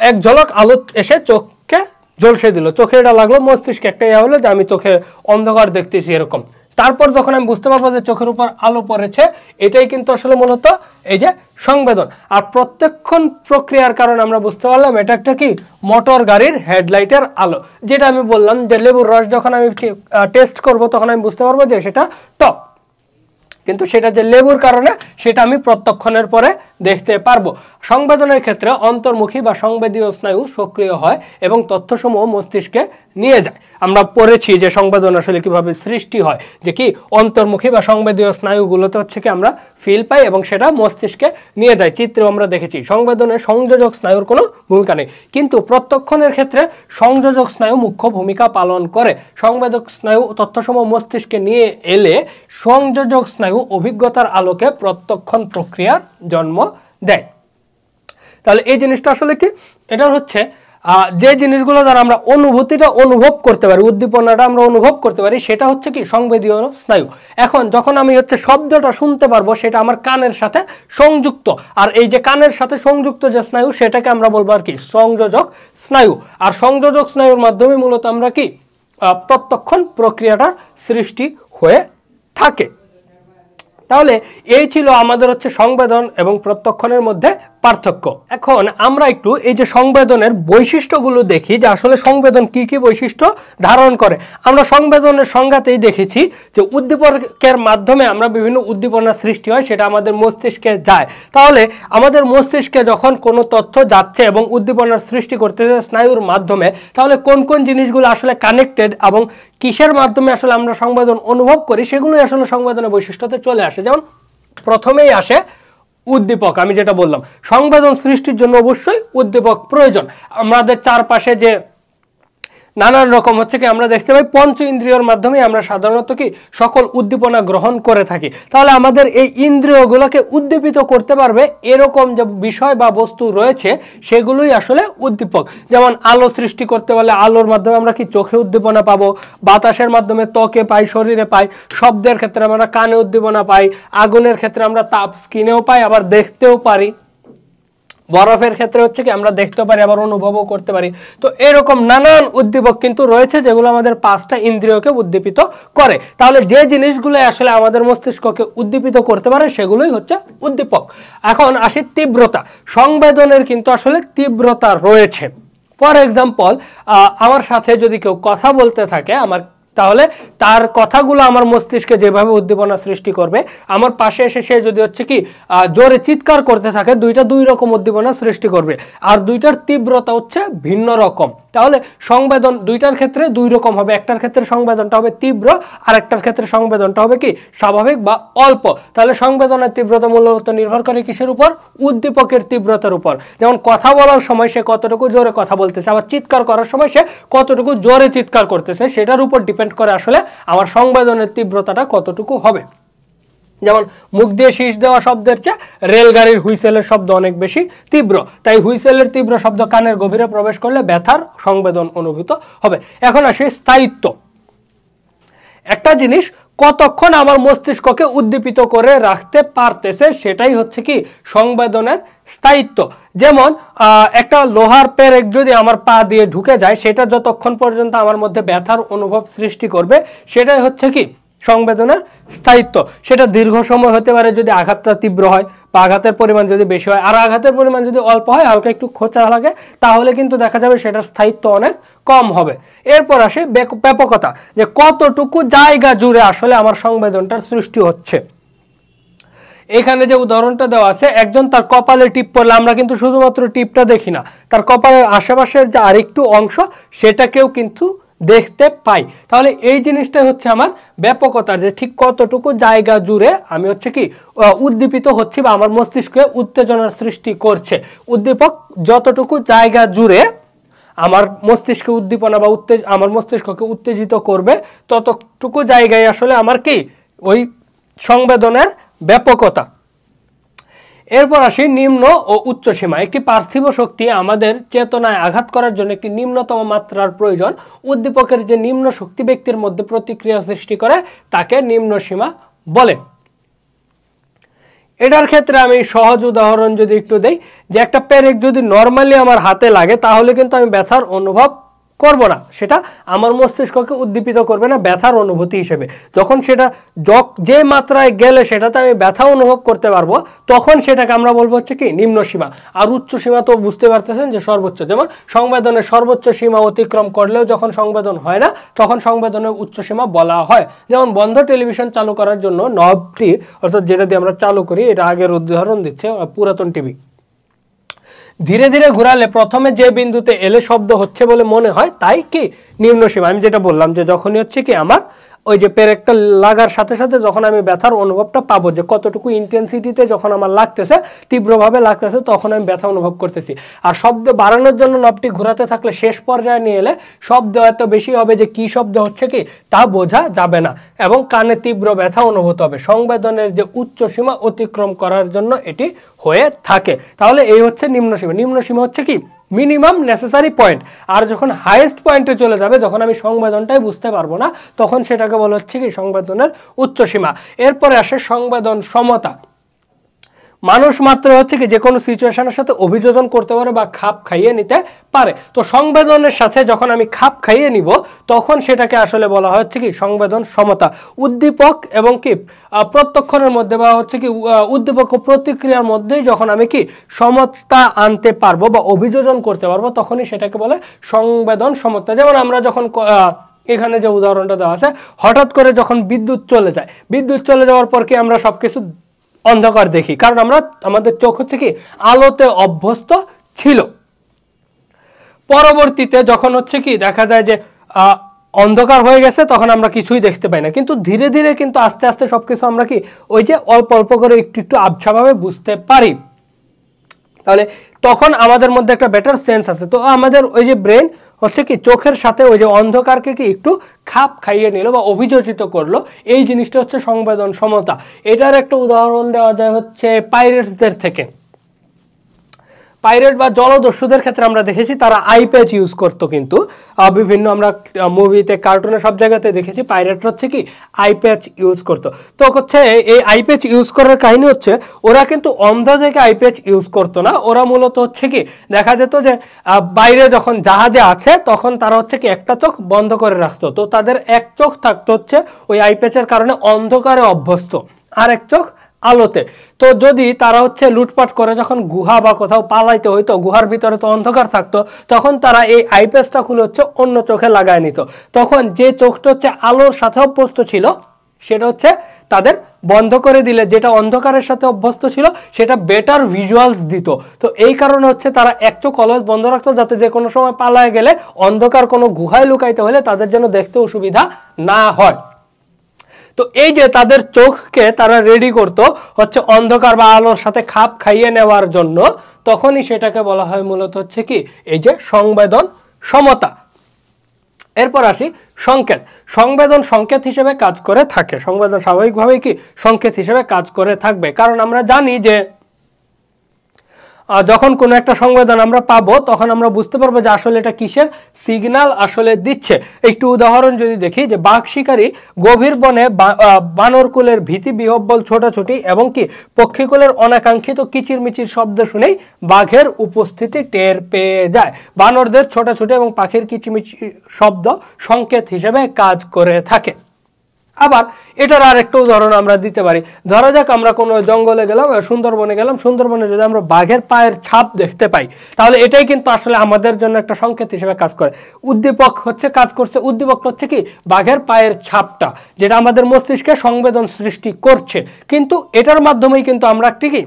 এক ঝলক আলো এসে চোখকে ঝলসে দিল, চোখে এটা লাগলো, মস্তিষ্কে একটা ইয়া হলো যে আমি চোখে অন্ধকার দেখতেছি এরকম। তারপর যখন আমি বুঝতে পারবো যে চোখের উপর আলো পড়েছে, এটাই কিন্তু আসলে মূলত এই যে সংবেদন। আর প্রত্যক্ষণ প্রক্রিয়ার কারণে আমরা বুঝতে পারলাম এটা একটা কি মোটর গাড়ির হেডলাইটের আলো, যেটা আমি বললাম যে লেবুর রস যখন আমি টেস্ট করব তখন আমি বুঝতে পারবো যে সেটা টক, কিন্তু সেটা যে লেবুর কারণে সেটা আমি প্রত্যক্ষণের পরে দেখতে পারবো। সংবেদনের ক্ষেত্রে অন্তর্মুখী বা সংবেদীয় স্নায়ু সক্রিয় হয় এবং তথ্যসমূহ মস্তিষ্কে নিয়ে যায়। আমরা পড়েছি যে সংবেদন আসলে কিভাবে সৃষ্টি হয়, যে কি অন্তর্মুখী বা সংবেদীয় স্নায়ুগুলোতে হচ্ছে কি আমরা ফিল পাই এবং সেটা মস্তিষ্কে নিয়ে যায়। চিত্রে আমরা দেখেছি সংবেদনে সংযোজক স্নায়ুর কোনো ভূমিকা নেই, কিন্তু প্রত্যক্ষণের ক্ষেত্রে সংযোজক স্নায়ু মুখ্য ভূমিকা পালন করে। সংবেদক স্নায়ু তথ্যসমূহ মস্তিষ্কে নিয়ে এলে সংযোজক স্নায়ু অভিজ্ঞতার আলোকে প্রত্যক্ষণ প্রক্রিয়ার জন্ম দেয়। তাহলে এই জিনিসটা আসলে কি, এটা হচ্ছে যে জিনিসগুলো দ্বারা আমরা অনুভূতিটা অনুভব করতে পারি, উদ্দীপনাটা আমরা অনুভব করতে পারি, সেটা হচ্ছে কি সংবেদীয় স্নায়ু। এখন যখন আমি হচ্ছে শব্দটা শুনতে পারবো সেটা আমার কানের সাথে সংযুক্ত, আর এই যে কানের সাথে সংযুক্ত যে স্নায়ু সেটাকে আমরা বলবো আর কি সংযোজক স্নায়ু। আর সংযোজক স্নায়ুর মাধ্যমে মূলত আমরা কি প্রত্যক্ষণ প্রক্রিয়াটা সৃষ্টি হয়ে থাকে। তাহলে এই ছিল আমাদের হচ্ছে সংবেদন এবং প্রত্যক্ষণের মধ্যে পার্থক্য। এখন আমরা একটু এই যে সংবেদনের বৈশিষ্ট্যগুলো দেখি যে আসলে সংবেদন কি কি বৈশিষ্ট্য ধারণ করে। আমরা সংবেদনের সংজ্ঞাতেই দেখেছি যে উদ্দীপকের মাধ্যমে আমরা বিভিন্ন উদ্দীপনার সৃষ্টি হয়, সেটা আমাদের মস্তিষ্কে যায়। তাহলে আমাদের মস্তিষ্কে যখন কোনো তথ্য যাচ্ছে এবং উদ্দীপনার সৃষ্টি করতেছে স্নায়ুর মাধ্যমে, তাহলে কোন কোন জিনিসগুলো আসলে কানেক্টেড এবং কিসের মাধ্যমে আসলে আমরা সংবেদন অনুভব করি সেগুলোই আসলে সংবেদনের বৈশিষ্ট্যতে চলে আসে। যেমন প্রথমেই আসে উদ্দীপক। আমি যেটা বললাম সংবেদন সৃষ্টির জন্য অবশ্যই উদ্দীপক প্রয়োজন। আমাদের চারপাশে যে নানান রকম হচ্ছে কি আমরা দেখতে পাই পঞ্চ ইন্দ্রিয়র মাধ্যমে আমরা সাধারণত কি সকল উদ্দীপনা গ্রহণ করে থাকি। তাহলে আমাদের এই ইন্দ্রিয়গুলোকে উদ্দীপিত করতে পারবে এরকম যে বিষয় বা বস্তু রয়েছে সেগুলোই আসলে উদ্দীপক। যেমন আলো সৃষ্টি করতে পারলে আলোর মাধ্যমে আমরা কি চোখে উদ্দীপনা পাবো, বাতাসের মাধ্যমে ত্বকে পাই, শরীরে পাই, শব্দের ক্ষেত্রে আমরা কানে উদ্দীপনা পাই, আগুনের ক্ষেত্রে আমরা তাপ স্কিনেও পাই আবার দেখতেও পারি, বরফের ক্ষেত্রে হচ্ছে কি আমরা দেখতে পারি আবার অনুভবও করতে পারি। তো এরকম নানান উদ্দীপক কিন্তু রয়েছে যেগুলো আমাদের পাঁচটা ইন্দ্রিয়কে উদ্দীপিত করে। তাহলে যে জিনিসগুলো আসলে আমাদের মস্তিষ্ককে উদ্দীপিত করতে পারে সেগুলোই হচ্ছে উদ্দীপক। এখন আসি তীব্রতা। সংবেদনের কিন্তু আসলে তীব্রতা রয়েছে। ফর এক্সাম্পল, আমার সাথে যদি কেউ কথা বলতে থাকে তাহলে তার কথাগুলো আমার মস্তিষ্কে যেভাবে উদ্দীপনা সৃষ্টি করবে, আমার পাশে এসে সে যদি হচ্ছে কি জোরে চিৎকার করতে থাকে, দুই রকম উদ্দীপনা সৃষ্টি করবে, আর দুইটার তীব্রতা হচ্ছে ভিন্ন রকম। তাহলে সংবেদন দুইটার ক্ষেত্রে দুই রকম হবে। একটার ক্ষেত্রে সংবেদনটা হবে তীব্র, আর একটার ক্ষেত্রে সংবেদনটা হবে কি স্বাভাবিক বা অল্প। তাহলে সংবেদনের তীব্রতা মূলত নির্ভর করে কিসের উপর? উদ্দীপকের তীব্রতার উপর। যেমন কথা বলার সময় সে কতটুকু জোরে কথা বলতেছে, আবার চিৎকার করার সময় সে কতটুকু জোরে চিৎকার করতেছে, সেটার উপর ডিপেন্ড করে আসলে আমার সংবেদনের তীব্রতাটা কতটুকু হবে। যেমন মুখ দিয়ে শীষ দেওয়া শব্দের চেয়ে রেলগাড়ির হুইসেলের শব্দ অনেক বেশি তীব্র, তাই হুইসেলের তীব্র শব্দ কানের গভীরে প্রবেশ করলে ব্যথার সংবেদন অনুভূত হবে। এখন আসে স্থায়িত্ব। একটা জিনিস কতক্ষণ আমার মস্তিষ্ককে উদ্দীপিত করে রাখতে পারতেছে সেটাই হচ্ছে কি সংবেদনের স্থায়িত্ব। যেমন একটা লোহার পেরেক যদি আমার পা দিয়ে ঢুকে যায়, সেটা যতক্ষণ পর্যন্ত আমার মধ্যে ব্যথার অনুভব সৃষ্টি করবে সেটাই হচ্ছে কি সংবেদনের স্থায়িত্ব। সেটা দীর্ঘ সময় হতে পারে যদি আঘাতটা তীব্র হয় বা আঘাতের পরিমাণ যদি বেশি হয়, আর আঘাতের পরিমাণ যদি অল্প হয়, হালকা একটু খোঁচা লাগে, তাহলে কিন্তু দেখা যাবে সেটার স্থায়িত্ব অনেক কম হবে। এরপর আসে ব্যাপকতা, যে কতটুকু জায়গা জুড়ে আসলে আমার সংবেদনটার সৃষ্টি হচ্ছে। এখানে যে উদাহরণটা দেওয়া আছে, একজন তার কপালে টিপ পড়লে আমরা কিন্তু শুধুমাত্র টিপটা দেখি না, তার কপালের আশেপাশের যে আরেকটু অংশ সেটাকেও কিন্তু দেখতে পাই। তাহলে এই জিনিসটাই হচ্ছে আমার ব্যাপকতা, যে ঠিক কতটুকু জায়গা জুড়ে আমি হচ্ছে কি উদ্দীপিত হচ্ছি বা আমার মস্তিষ্কে উত্তেজনার সৃষ্টি করছে। উদ্দীপক যতটুকু জায়গা জুড়ে আমার মস্তিষ্কে উদ্দীপনা বা আমার মস্তিষ্ককে উত্তেজিত করবে, ততটুকু জায়গায় আসলে আমার কি ওই সংবেদনের ব্যাপকতা। এরপর আসি নিম্ন ও উচ্চ সীমা। একটি পার্থিব শক্তি আমাদের চেতনায় আঘাত করার জন্য একটি নিম্নতম মাত্রার প্রয়োজন। উদ্দীপকের যে নিম্ন শক্তি ব্যক্তির মধ্যে প্রতিক্রিয়া সৃষ্টি করে তাকে নিম্ন সীমা বলে। এটার ক্ষেত্রে আমি সহজ উদাহরণ যদি একটু দেই, যে একটা পেরেক যদি নর্মালি আমার হাতে লাগে তাহলে কিন্তু আমি ব্যথার অনুভব করব না, সেটা আমার মস্তিষ্ককে উদ্দীপিত করবে না ব্যথার অনুভূতি হিসেবে। যখন সেটা যে মাত্রায় গেলে সেটাতে আমি ব্যথা অনুভব করতে পারবো, তখন সেটাকে আমরা বলবো হচ্ছে কি নিম্ন সীমা। আর উচ্চ সীমা তো বুঝতে পারতেছেন যে সর্বোচ্চ, যেমন সংবেদনের সর্বোচ্চ সীমা অতিক্রম করলেও যখন সংবেদন হয় না তখন সংবেদনের উচ্চ সীমা বলা হয়। যেমন বন্ধ টেলিভিশন চালু করার জন্য নবটি, অর্থাৎ যেটা দিয়ে আমরা চালু করি, এটা আগের উদাহরণ দিচ্ছে পুরাতন টিভি, ধীরে ধীরে ঘোরালে প্রথমে যে বিন্দুতে এলে শব্দ হচ্ছে বলে মনে হয় তাই কি নিম্ন সীমা। আমি যেটা বললাম যে যখনই হচ্ছে কি আমার ওই যে পেরেকটা লাগার সাথে সাথে যখন আমি ব্যথার অনুভবটা পাবো, যে কতটুকু ইন্টেন্সিটিতে যখন আমার লাগতেছে, তীব্রভাবে লাগতেছে, তখন আমি ব্যথা অনুভব করতেছি। আর শব্দ বাড়ানোর জন্য নবটি ঘোরাতে থাকলে শেষ পর্যায়ে নিয়ে এলে শব্দ এত বেশি হবে যে কি শব্দ হচ্ছে কি তা বোঝা যাবে না এবং কানে তীব্র ব্যথা অনুভূত হবে। সংবেদনের যে উচ্চ সীমা অতিক্রম করার জন্য এটি হয়ে থাকে। তাহলে এই হচ্ছে নিম্ন সীমা। নিম্ন সীমা হচ্ছে কি মিনিমাম নেসেসারি পয়েন্ট। আর যখন হাইয়েস্ট পয়েন্টে চলে যাবে, যখন আমি সংবেদনটাই বুঝতে পারবো না, তখন সেটাকে বলা হচ্ছে কি সংবেদনের উচ্চ সীমা। এরপরে আসে সংবেদন সমতা। মানুষ মাত্র হচ্ছে কি যে কোনো সিচুয়েশনের সাথে অভিযোজন করতে পারে বা খাপ খাইয়ে নিতে পারে। তো সংবেদনের সাথে যখন আমি খাপ খাইয়ে নিব তখন সেটাকে আসলে বলা হচ্ছে কি সংবেদন সমতা। উদ্দীপক এবং কি প্রত্যক্ষণের মধ্যে বা হচ্ছে কি উদ্দীপক ও প্রতিক্রিয়ার মধ্যেই যখন আমি কি সমতা আনতে পারবো বা অভিযোজন করতে পারবো, তখনই সেটাকে বলে সংবেদন সমতা। যেমন আমরা যখন এখানে যে উদাহরণটা দেওয়া আছে, হঠাৎ করে যখন বিদ্যুৎ চলে যায়, বিদ্যুৎ চলে যাওয়ার পর কি আমরা সবকিছু অন্ধকার দেখি, কারণ আমাদের চোখ হচ্ছে কি আলোতে অভ্যস্ত ছিল। পরবর্তীতে যখন হচ্ছে কি দেখা যায় যে অন্ধকার হয়ে গেছে, তখন আমরা কিছুই দেখতে পাই না, কিন্তু ধীরে ধীরে কিন্তু আস্তে আস্তে সবকিছু আমরা কি ওই যে অল্প অল্প করে একটু একটু আবছাভাবে বুঝতে পারি। তাহলে তখন আমাদের মধ্যে একটা বেটার সেন্স আছে। তো আমাদের ওই যে ব্রেন হচ্ছে কি চোখের সাথে ওই যে অন্ধকারকে কি একটু খাপ খাইয়ে নিল বা অভিযোজিত করলো, এই জিনিসটা হচ্ছে সংবেদন সমতা। এটার একটা উদাহরণ দেওয়া যায় হচ্ছে পাইরেটসদের থেকে। পাইরেট বা জলদস্যুদের ক্ষেত্রে আমরা দেখেছি তারা আই প্যাচ ইউজ করতো, কিন্তু বিভিন্ন আমরা মুভিতে কার্টুনে সব জায়গাতে দেখেছি পাইরেট হচ্ছে কি আই প্যাচ ইউজ করতো। তো হচ্ছে এই আই প্যাচ ইউজ করার কাহিনী হচ্ছে ওরা কিন্তু অন্ধ থেকে আই প্যাচ ইউজ করতো না। ওরা মূলত হচ্ছে কি দেখা যেত যে বাইরে যখন জাহাজে আছে তখন তারা হচ্ছে কি একটা চোখ বন্ধ করে রাখতো, তো তাদের এক চোখ থাকতো হচ্ছে ওই আই প্যাচের কারণে অন্ধকারে অভ্যস্ত, আর এক চোখ আলোতে। তো যদি তারা হচ্ছে লুটপাট করে যখন গুহা বা কোথাও পালাইতে হইতো, গুহার ভিতরে তো অন্ধকার থাকতো, তখন তারা এই আইপ্যাচটা খুলে হচ্ছে অন্য চোখে লাগায় নিত। তখন যে চোখটা হচ্ছে আলোর সাথে অভ্যস্ত ছিল সেটা হচ্ছে তাদের বন্ধ করে দিলে যেটা অন্ধকারের সাথে অভ্যস্ত ছিল সেটা বেটার ভিজুয়ালস দিত। তো এই কারণে হচ্ছে তারা এক চোখ অলওয়েজ বন্ধ রাখতো, যাতে যে কোনো সময় পালায় গেলে অন্ধকার কোনো গুহায় লুকাইতে হলে তাদের যেন দেখতে অসুবিধা না হয়। তো এই যে তাদের চোখকে তারা রেডি করতো হচ্ছে অন্ধকার বা আলোর সাথে খাপ খাইয়ে নেওয়ার জন্য, তখনই সেটাকে বলা হয় মূলত হচ্ছে কি এই যে সংবেদন সমতা। এরপর আসি সংকেত। সংবেদন সংকেত হিসেবে কাজ করে থাকে। সংবেদন স্বাভাবিকভাবেই কি সংকেত হিসেবে কাজ করে থাকবে, কারণ আমরা জানি যে যখন কোনো একটা সংবেদন আমরা পাবো তখন আমরা বুঝতে পারবো যে আসলে এটা কিসের সিগন্যাল আসলে দিচ্ছে। একটু উদাহরণ যদি দেখি, যে বাঘ শিকারী গভীর বনে বানরকুলের ভীতি বিহব্বল ছোটাছুটি এবং কি পক্ষীকুলের অনাকাঙ্ক্ষিত কিচিরমিচির শব্দ শুনেই বাঘের উপস্থিতি টের পেয়ে যায়। বানরদের ছোটাছুটি এবং পাখির কিচিরমিচির শব্দ সংকেত হিসেবে কাজ করে থাকে। আবার এটার আর একটা উদাহরণ আমরা দিতে পারি। ধরা যাক আমরা কোনো জঙ্গলে গেলাম, সুন্দরবনে গেলাম, সুন্দরবনে যদি আমরা বাঘের পায়ের ছাপ দেখতে পাই, তাহলে এটাই কিন্তু আসলে আমাদের জন্য একটা সংকেত হিসেবে কাজ করে। উদ্দীপক হচ্ছে কাজ করছে, উদ্দীপক হচ্ছে কি বাঘের পায়ের ছাপটা, যেটা আমাদের মস্তিষ্কে সংবেদন সৃষ্টি করছে, কিন্তু এটার মাধ্যমেই কিন্তু আমরা একটি কি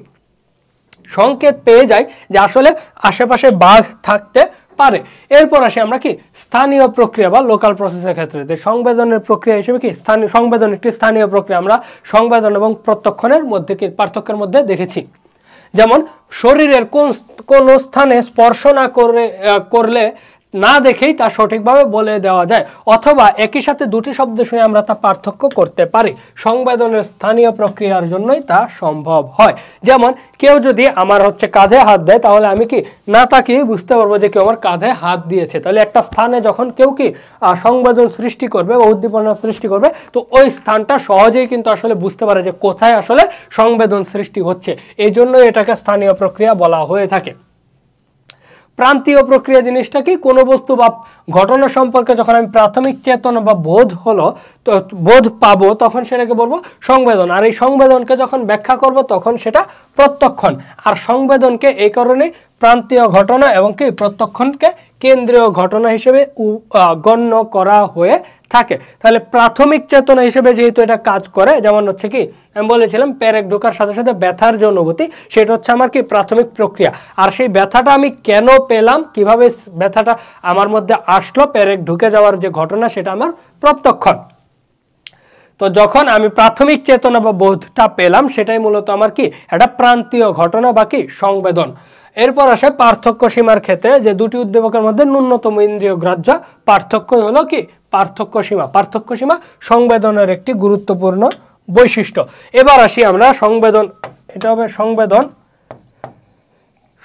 সংকেত পেয়ে যাই যে আসলে আশেপাশে বাঘ থাকতে পারে। এরপর আসি আমরা কি স্থানীয় প্রক্রিয়া বা লোকাল প্রসেসের ক্ষেত্রে। সংবেদনের প্রক্রিয়া হিসেবে কি সংবেদন একটি স্থানীয় প্রক্রিয়া। আমরা সংবেদন এবং প্রত্যক্ষণের মধ্যে কি পার্থক্যের মধ্যে দেখেছি। যেমন শরীরের কোন স্থানে স্পর্শ না করলে না দেখেই তা সঠিকভাবে বলে দেওয়া যায়, অথবা একই সাথে দুটি শব্দ শুনে আমরা তা পার্থক্য করতে পারি। সংবেদনের স্থানীয় প্রক্রিয়ার জন্যই তা সম্ভব হয়। যেমন কেউ যদি আমার কাঁধে হাত দেয়, তাহলে আমি কি না তাকিয়ে বুঝতে পারবো যে কেউ আমার কাঁধে হাত দিয়েছে। তাহলে একটা স্থানে যখন কেউ কি সংবেদন সৃষ্টি করবে বা উদ্দীপনা সৃষ্টি করবে, তো ওই স্থানটা সহজেই কিন্তু আসলে বুঝতে পারে যে কোথায় আসলে সংবেদন সৃষ্টি হচ্ছে। এই জন্য এটাকে স্থানীয় প্রক্রিয়া বলা হয়ে থাকে। প্রান্তীয় প্রক্রিয়া জিনিসটা কি, কোনো বস্তু বা ঘটনা সম্পর্কে যখন আমি প্রাথমিক চেতনা বা বোধ পাবো, তখন সেটাকে বলবো সংবেদন। আর এই সংবেদনকে যখন ব্যাখ্যা করব তখন সেটা প্রত্যক্ষণ। আর সংবেদনকে এই কারণে প্রান্তীয় ঘটনা এবং কি প্রত্যক্ষণকে কেন্দ্রীয় ঘটনা হিসেবে গণ্য করা হয়ে থাকে। তাহলে প্রাথমিক চেতনা হিসেবে যেহেতু এটা কাজ করে, যেমন কি আমি বলেছিলাম পেরেক ঢোকার সাথে সাথে ব্যথার যে অনুভূতি, সেটা হচ্ছে আমার কি প্রাথমিক প্রক্রিয়া। আর সেই ব্যথাটা আমি কেন পেলাম, কিভাবে ব্যথাটা আমার মধ্যে আসলো, পেরেক ঢুকে যাওয়ার যে ঘটনা, সেটা আমার প্রত্যক্ষণ। তো যখন আমি প্রাথমিক চেতনা বা বোধটা পেলাম, সেটাই মূলত আমার কি একটা প্রান্তীয় ঘটনা বা কি সংবেদন। এরপর আসে পার্থক্য সীমার ক্ষেত্রে, যে দুটি উদ্দীপকের মধ্যে ন্যূনতম ইন্দ্রিয় গ্রাহ্য পার্থক্য হলো কি পার্থক্য সীমা। পার্থক্য সীমা সংবেদনের একটি গুরুত্বপূর্ণ বৈশিষ্ট্য। এবার আসি আমরা সংবেদন, এটা হবে সংবেদন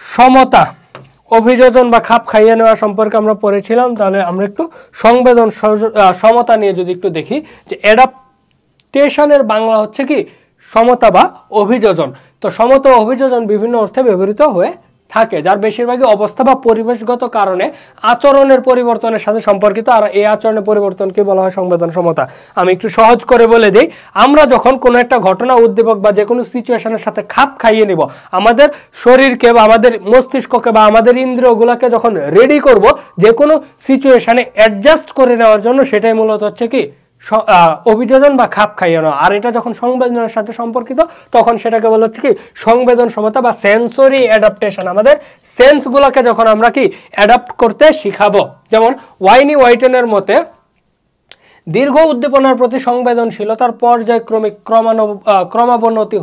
সমতা, অভিযোজন বা খাপ খাইয়ে নেওয়া সম্পর্কে আমরা পড়েছিলাম। তাহলে আমরা একটু সংবেদন সমতা নিয়ে যদি একটু দেখি, যে অ্যাডাপ্টেশনের বাংলা হচ্ছে কি সমতা বা অভিযোজন। তো সমতা ও অভিযোজন বিভিন্ন অর্থে ব্যবহৃত হয়ে থাকে, যার বেশিরভাগই অবস্থা বা পরিবেশগত কারণে আচরণের পরিবর্তনের সাথে সম্পর্কিত। আর এই আচরণের পরিবর্তনকে বলা হয় সংবেদন সমতা। আমি একটু সহজ করে বলে দিই, আমরা যখন কোনো একটা ঘটনা, উদ্দীপক বা যে কোনো সিচুয়েশনের সাথে খাপ খাইয়ে নিব, আমাদের শরীরকে বা আমাদের মস্তিষ্ককে বা আমাদের ইন্দ্রিয়গুলোকে যখন রেডি করব যে কোনো সিচুয়েশনে অ্যাডজাস্ট করে নেওয়ার জন্য, সেটাই মূলত হচ্ছে কি অভিযোজন বা খাপ খাইয়ে নেওয়া। আর এটা যখন সংবেদনের সাথে সম্পর্কিত, তখন সেটাকে বলা হচ্ছে কি সংবেদন সমতা বা সেন্সরি অ্যাডাপ্টেশন। আমাদের সেন্সগুলোকে যখন আমরা কি অ্যাডাপ্ট করতে শিখাবো। যেমন ওয়াইনি হোয়াইটেনের মতে দীর্ঘ উদ্দীপনার প্রতি সংবেদনশীলতার পর্যায়ক্রমিক ক্রমাবনতি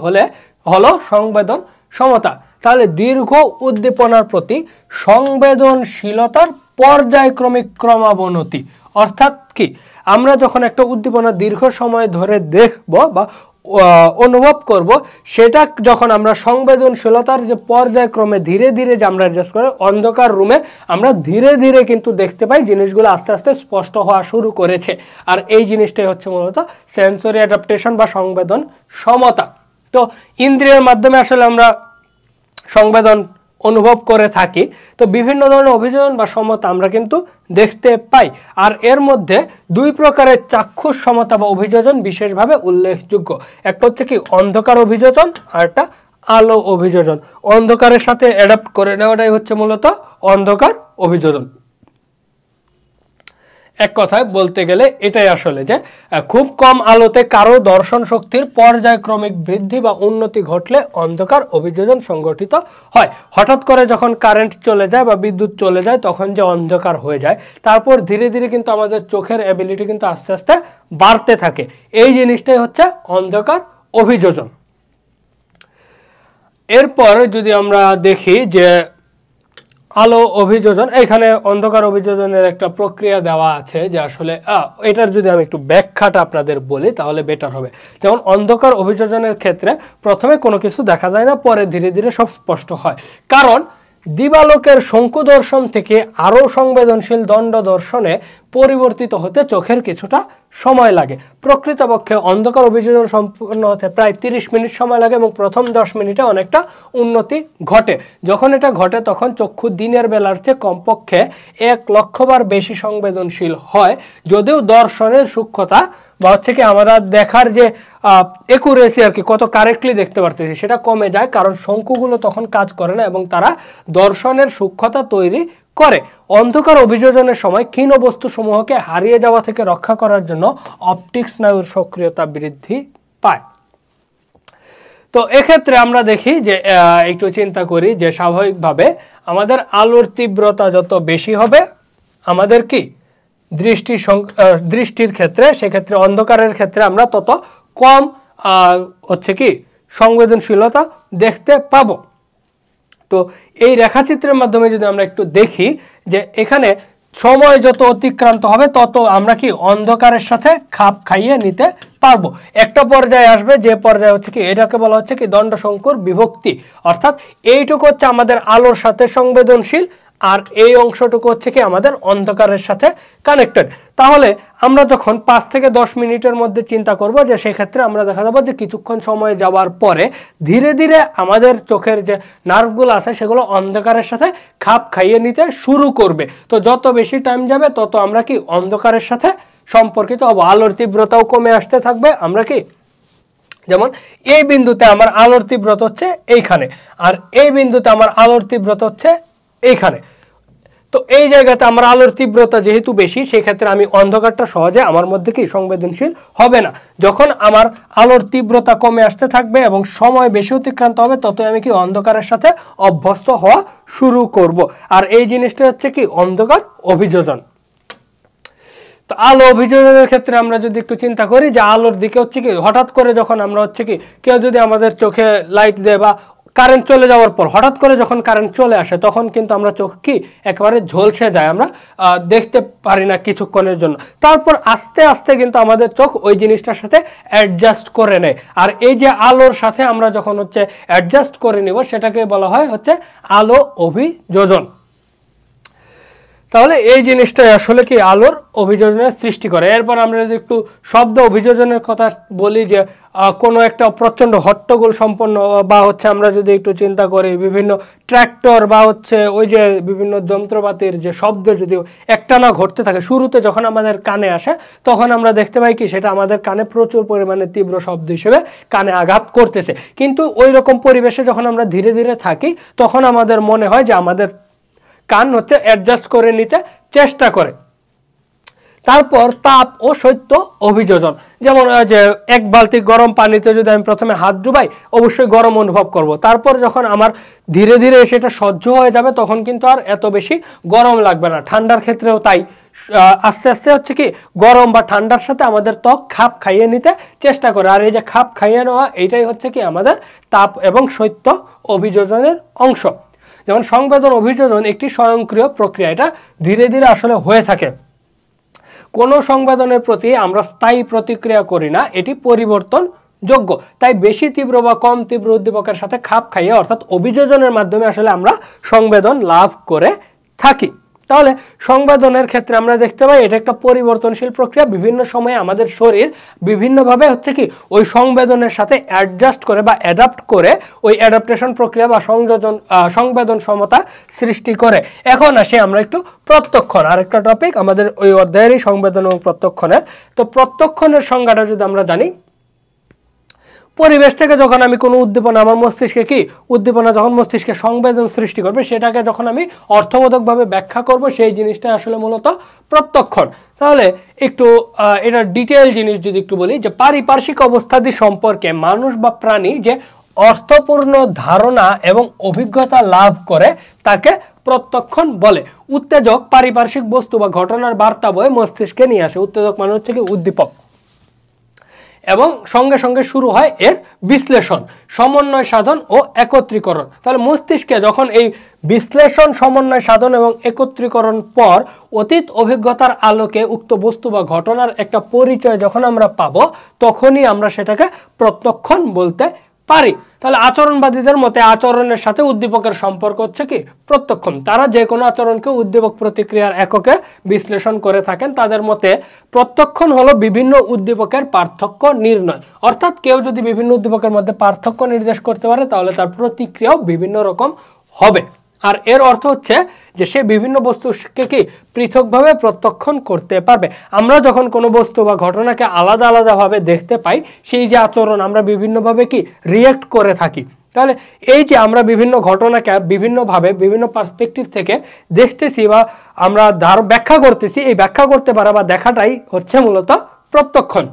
হলো সংবেদন সমতা। তাহলে দীর্ঘ উদ্দীপনার প্রতি সংবেদনশীলতার পর্যায়ক্রমিক ক্রমাবনতি অর্থাৎ কি, আমরা যখন একটা উদ্দীপনা দীর্ঘ সময় ধরে দেখব বা অনুভব করব, সেটা যখন আমরা সংবেদনশীলতার যে পর্যায়ক্রমে ধীরে ধীরে যে আমরা অ্যাডজাস্ট করে, অন্ধকার রুমে আমরা ধীরে ধীরে কিন্তু দেখতে পাই জিনিসগুলো আস্তে আস্তে স্পষ্ট হওয়া শুরু করেছে। আর এই জিনিসটাই হচ্ছে মূলত সেন্সরি অ্যাডাপ্টেশন বা সংবেদন সমতা। তো ইন্দ্রিয়ের মাধ্যমে আসলে আমরা সংবেদন অনুভব করে থাকি। তো বিভিন্ন ধরনের অভিযোজন বা সমতা আমরা কিন্তু দেখতে পাই। আর এর মধ্যে দুই প্রকারের চাক্ষুষ সমতা বা অভিযোজন বিশেষভাবে উল্লেখযোগ্য। একটা হচ্ছে কি অন্ধকার অভিযোজন, আর একটা আলো অভিযোজন। অন্ধকারের সাথে অ্যাডাপ্ট করে নেওয়াটাই হচ্ছে মূলত অন্ধকার অভিযোজন। এক কথায় বলতে গেলে এটাই আসলে, যে খুব কম আলোতে কারো দর্শন শক্তির পর্যায়ক্রমিক বৃদ্ধি বা উন্নতি ঘটলে অন্ধকার অভিযোজন সংগঠিত হয়। হঠাৎ করে যখন কারেন্ট চলে যায় বা বিদ্যুৎ চলে যায়, তখন যে অন্ধকার হয়ে যায়, তারপর ধীরে ধীরে কিন্তু আমাদের চোখের অ্যাবিলিটি কিন্তু আস্তে আস্তে বাড়তে থাকে। এই জিনিসটাই হচ্ছে অন্ধকার অভিযোজন। এরপর যদি আমরা দেখি যে আলো অভিযোজন, এখানে অন্ধকার অভিযোজনের একটা প্রক্রিয়া দেওয়া আছে, যে আসলে এটার যদি আমি একটু ব্যাখ্যাটা আপনাদের বলি তাহলে বেটার হবে। যেমন অন্ধকার অভিযোজনের ক্ষেত্রে প্রথমে কোনো কিছু দেখা যায় না, পরে ধীরে ধীরে সব স্পষ্ট হয়। কারণ দিবালোকের শঙ্কু দর্শন থেকে আরও সংবেদনশীল দণ্ড দর্শনে পরিবর্তিত হতে চোখের কিছুটা সময় লাগে। প্রকৃতপক্ষে অন্ধকার অভিযোজন সম্পূর্ণ হতে প্রায় 30 মিনিট সময় লাগে এবং প্রথম 10 মিনিটে অনেকটা উন্নতি ঘটে। যখন এটা ঘটে তখন চক্ষু দিনের বেলার চেয়ে কমপক্ষে 1 লক্ষ বার বেশি সংবেদনশীল হয়, যদিও দর্শনের সূক্ষ্মতা বা হচ্ছে কি আমরা দেখার যে একুরেসি আর কি, কত কারেক্টলি দেখতে পারতেছি, সেটা কমে যায়। কারণ শঙ্কুগুলো তখন কাজ করে না এবং তারা দর্শনের সূক্ষ্মতা তৈরি করে। অন্ধকার অভিযোজনের সময় ক্ষীণ বস্তু সমূহকে হারিয়ে যাওয়া থেকে রক্ষা করার জন্য অপটিক স্নায়ুর সক্রিয়তা বৃদ্ধি পায়। তো এক্ষেত্রে আমরা দেখি যে একটু চিন্তা করি যে স্বাভাবিকভাবে আমাদের আলোর তীব্রতা যত বেশি হবে, আমাদের কি দৃষ্টির ক্ষেত্রে, সেক্ষেত্রে অন্ধকারের ক্ষেত্রে আমরা তত কম হচ্ছে কি সংবেদনশীলতা দেখতে পাবো। তো এই রেখাচিত্রের মাধ্যমে যদি আমরা একটু দেখি যে এখানে সময় যত অতিক্রান্ত হবে তত আমরা কি অন্ধকারের সাথে খাপ খাইয়ে নিতে পারবো। একটা পর্যায়ে আসবে যে পর্যায়ে হচ্ছে কি এটাকে বলা হচ্ছে কি দণ্ডশঙ্কুর বিভক্তি, অর্থাৎ এইটুকু হচ্ছে আমাদের আলোর সাথে সংবেদনশীল আর এই অংশটুকু হচ্ছে কি আমাদের অন্ধকারের সাথে কানেক্টেড। তাহলে আমরা যখন 5 থেকে 10 মিনিটের মধ্যে চিন্তা করব যে সেক্ষেত্রে আমরা দেখা যাবো যে কিছুক্ষণ সময় যাওয়ার পরে ধীরে ধীরে আমাদের চোখের যে নার্ভগুলো আছে সেগুলো অন্ধকারের সাথে খাপ খাইয়ে নিতে শুরু করবে। তো যত বেশি টাইম যাবে তত আমরা কি অন্ধকারের সাথে সম্পর্কিত হব, আলোর তীব্রতাও কমে আসতে থাকবে। আমরা কি যেমন এই বিন্দুতে আমার আলোর তীব্রতা হচ্ছে এইখানে, আর এই বিন্দুতে আমার আলোর তীব্রতা হচ্ছে এইখানে। তো এই জায়গাতে আমার আলোর তীব্রতা যেহেতু বেশি, সেই ক্ষেত্রে আমি অন্ধকারটা সহজে আমার মধ্যে কি সংবেদনশীল হবে না। যখন আমার আলোর তীব্রতা কমে আসতে থাকবে এবং সময় বেশি অতিক্রান্ত হবে ততই আমি কি অন্ধকারের সাথে অভ্যস্ত হওয়া শুরু করব। আর এই জিনিসটা হচ্ছে কি অন্ধকার অভিযোজন। তো আলো অভিযোজনের ক্ষেত্রে আমরা যদি একটু চিন্তা করি যে আলোর দিকে হচ্ছে কি হঠাৎ করে যখন আমরা হচ্ছে কি কেউ যদি আমাদের চোখে লাইট দেয় বা কারেন্ট চলে যাওয়ার পর হঠাৎ করে যখন কারেন্ট চলে আসে তখন কিন্তু আমরা চোখ কি একেবারে ঝলসে যায়, আমরা দেখতে পারি না কিছুক্ষণের জন্য। তারপর আস্তে আস্তে কিন্তু আমাদের চোখ ওই জিনিসটার সাথে অ্যাডজাস্ট করে নেয়। আর এই যে আলোর সাথে আমরা যখন হচ্ছে অ্যাডজাস্ট করে নিব সেটাকে বলা হয় হচ্ছে আলো অভিযোজন। তাহলে এই জিনিসটাই আসলে কি আলোর অভিযোজনের সৃষ্টি করে। এরপর আমরা যদি একটু শব্দ অভিযোজনের কথা বলি, যে কোনো একটা প্রচণ্ড হট্টগোল সম্পন্ন বা হচ্ছে আমরা যদি একটু চিন্তা করি বিভিন্ন ট্র্যাক্টর বা হচ্ছে ওই যে বিভিন্ন যন্ত্রপাতির যে শব্দ যদি একটানা ঘটতে থাকে শুরুতে যখন আমাদের কানে আসে তখন আমরা দেখতে পাই কি সেটা আমাদের কানে প্রচুর পরিমাণে তীব্র শব্দ হিসেবে কানে আঘাত করতেছে। কিন্তু ওই রকম পরিবেশে যখন আমরা ধীরে ধীরে থাকি তখন আমাদের মনে হয় যে আমাদের কান হচ্ছে অ্যাডজাস্ট করে নিতে চেষ্টা করে। তারপর তাপ ও শৈত্য অভিযোজন, যেমন যে এক বালতি গরম পানিতে যদি আমি প্রথমে হাত ডুবাই অবশ্যই গরম অনুভব করব, তারপর যখন আমার ধীরে ধীরে সেটা সহ্য হয়ে যাবে তখন কিন্তু আর এত বেশি গরম লাগবে না। ঠান্ডার ক্ষেত্রেও তাই, আস্তে আস্তে হচ্ছে কি গরম বা ঠান্ডার সাথে আমাদের ত্বক খাপ খাইয়ে নিতে চেষ্টা করে। আর এই যে খাপ খাইয়ে নেওয়া এইটাই হচ্ছে কি আমাদের তাপ এবং শৈত্য অভিযোজনের অংশ। যেমন সংবেদন অভিযোজন একটি স্বয়ংক্রিয় প্রক্রিয়া, এটা ধীরে ধীরে আসলে হয়ে থাকে। কোনো সংবেদনের প্রতি আমরা স্থায়ী প্রতিক্রিয়া করি না, এটি পরিবর্তন যোগ্য। তাই বেশি তীব্র বা কম তীব্র উদ্দীপকের সাথে খাপ খাইয়ে অর্থাৎ অভিযোজনের মাধ্যমে আসলে আমরা সংবেদন লাভ করে থাকি। তাহলে সংবেদনের ক্ষেত্রে আমরা দেখতে পাই এটা একটা পরিবর্তনশীল প্রক্রিয়া। বিভিন্ন সময়ে আমাদের শরীর বিভিন্নভাবে হচ্ছে কি ওই সংবেদনের সাথে অ্যাডজাস্ট করে বা অ্যাডাপ্ট করে ওই অ্যাডাপ্টেশন প্রক্রিয়া বা সংবেদন ক্ষমতা সৃষ্টি করে। এখন আসি আমরা একটু প্রত্যক্ষণ, আরেকটা টপিক আমাদের ওই অধ্যায়েরই সংবেদন এবং প্রত্যক্ষণের। তো প্রত্যক্ষণের সংজ্ঞাটা যদি আমরা জানি, পরিবেশ থেকে যখন আমি কোনো উদ্দীপনা আমার মস্তিষ্কে কি উদ্দীপনা যখন মস্তিষ্কে সংবেদন সৃষ্টি করবে সেটাকে যখন আমি অর্থবোধকভাবে ব্যাখ্যা করব সেই জিনিসটা আসলে মূলত প্রত্যক্ষণ। তাহলে একটু এটা ডিটেইল জিনিস যদি একটু বলি, যে পারিপার্শ্বিক অবস্থাদি সম্পর্কে মানুষ বা প্রাণী যে অর্থপূর্ণ ধারণা এবং অভিজ্ঞতা লাভ করে তাকে প্রত্যক্ষণ বলে। উত্তেজক পারিপার্শ্বিক বস্তু বা ঘটনার বার্তা বয়ে মস্তিষ্কে নিয়ে আসে। উত্তেজক মানে হচ্ছে কি উদ্দীপক, এবং সঙ্গে সঙ্গে শুরু হয় এর বিশ্লেষণ, সমন্বয় সাধন ও একত্রীকরণ। তাহলে মস্তিষ্কে যখন এই বিশ্লেষণ, সমন্বয় সাধন এবং একত্রীকরণ পর অতীত অভিজ্ঞতার আলোকে উক্ত বস্তু বা ঘটনার একটা পরিচয় যখন আমরা পাবো তখনই আমরা সেটাকে প্রত্যক্ষণ বলতে পারি। তাহলে আচরণবাদীদের মতে আচরণের সাথে উদ্দীপকের সম্পর্ক হচ্ছে কি প্রত্যক্ষণ। তারা যে কোনো আচরণকে উদ্দীপক প্রতিক্রিয়ার এককে বিশ্লেষণ করে থাকেন। তাদের মতে প্রত্যক্ষণ হলো বিভিন্ন উদ্দীপকের পার্থক্য নির্ণয়, অর্থাৎ কেউ যদি বিভিন্ন উদ্দীপকের মধ্যে পার্থক্য নির্দেশ করতে পারে তাহলে তার প্রতিক্রিয়াও বিভিন্ন রকম হবে। আর এর অর্থ হচ্ছে যে সে বিভিন্ন বস্তুকে কি পৃথকভাবে প্রত্যক্ষণ করতে পারবে। আমরা যখন কোনো বস্তু বা ঘটনাকে আলাদা আলাদাভাবে দেখতে পাই সেই যে আচরণ আমরা বিভিন্নভাবে কি রিয়্যাক্ট করে থাকি। তাহলে এই যে আমরা বিভিন্ন ঘটনাকে বিভিন্নভাবে বিভিন্ন পার্সপেক্টিভ থেকে দেখতেছি বা আমরা ব্যাখ্যা করতেছি, এই ব্যাখ্যা করতে পারা বা দেখাটাই হচ্ছে মূলত প্রত্যক্ষণ।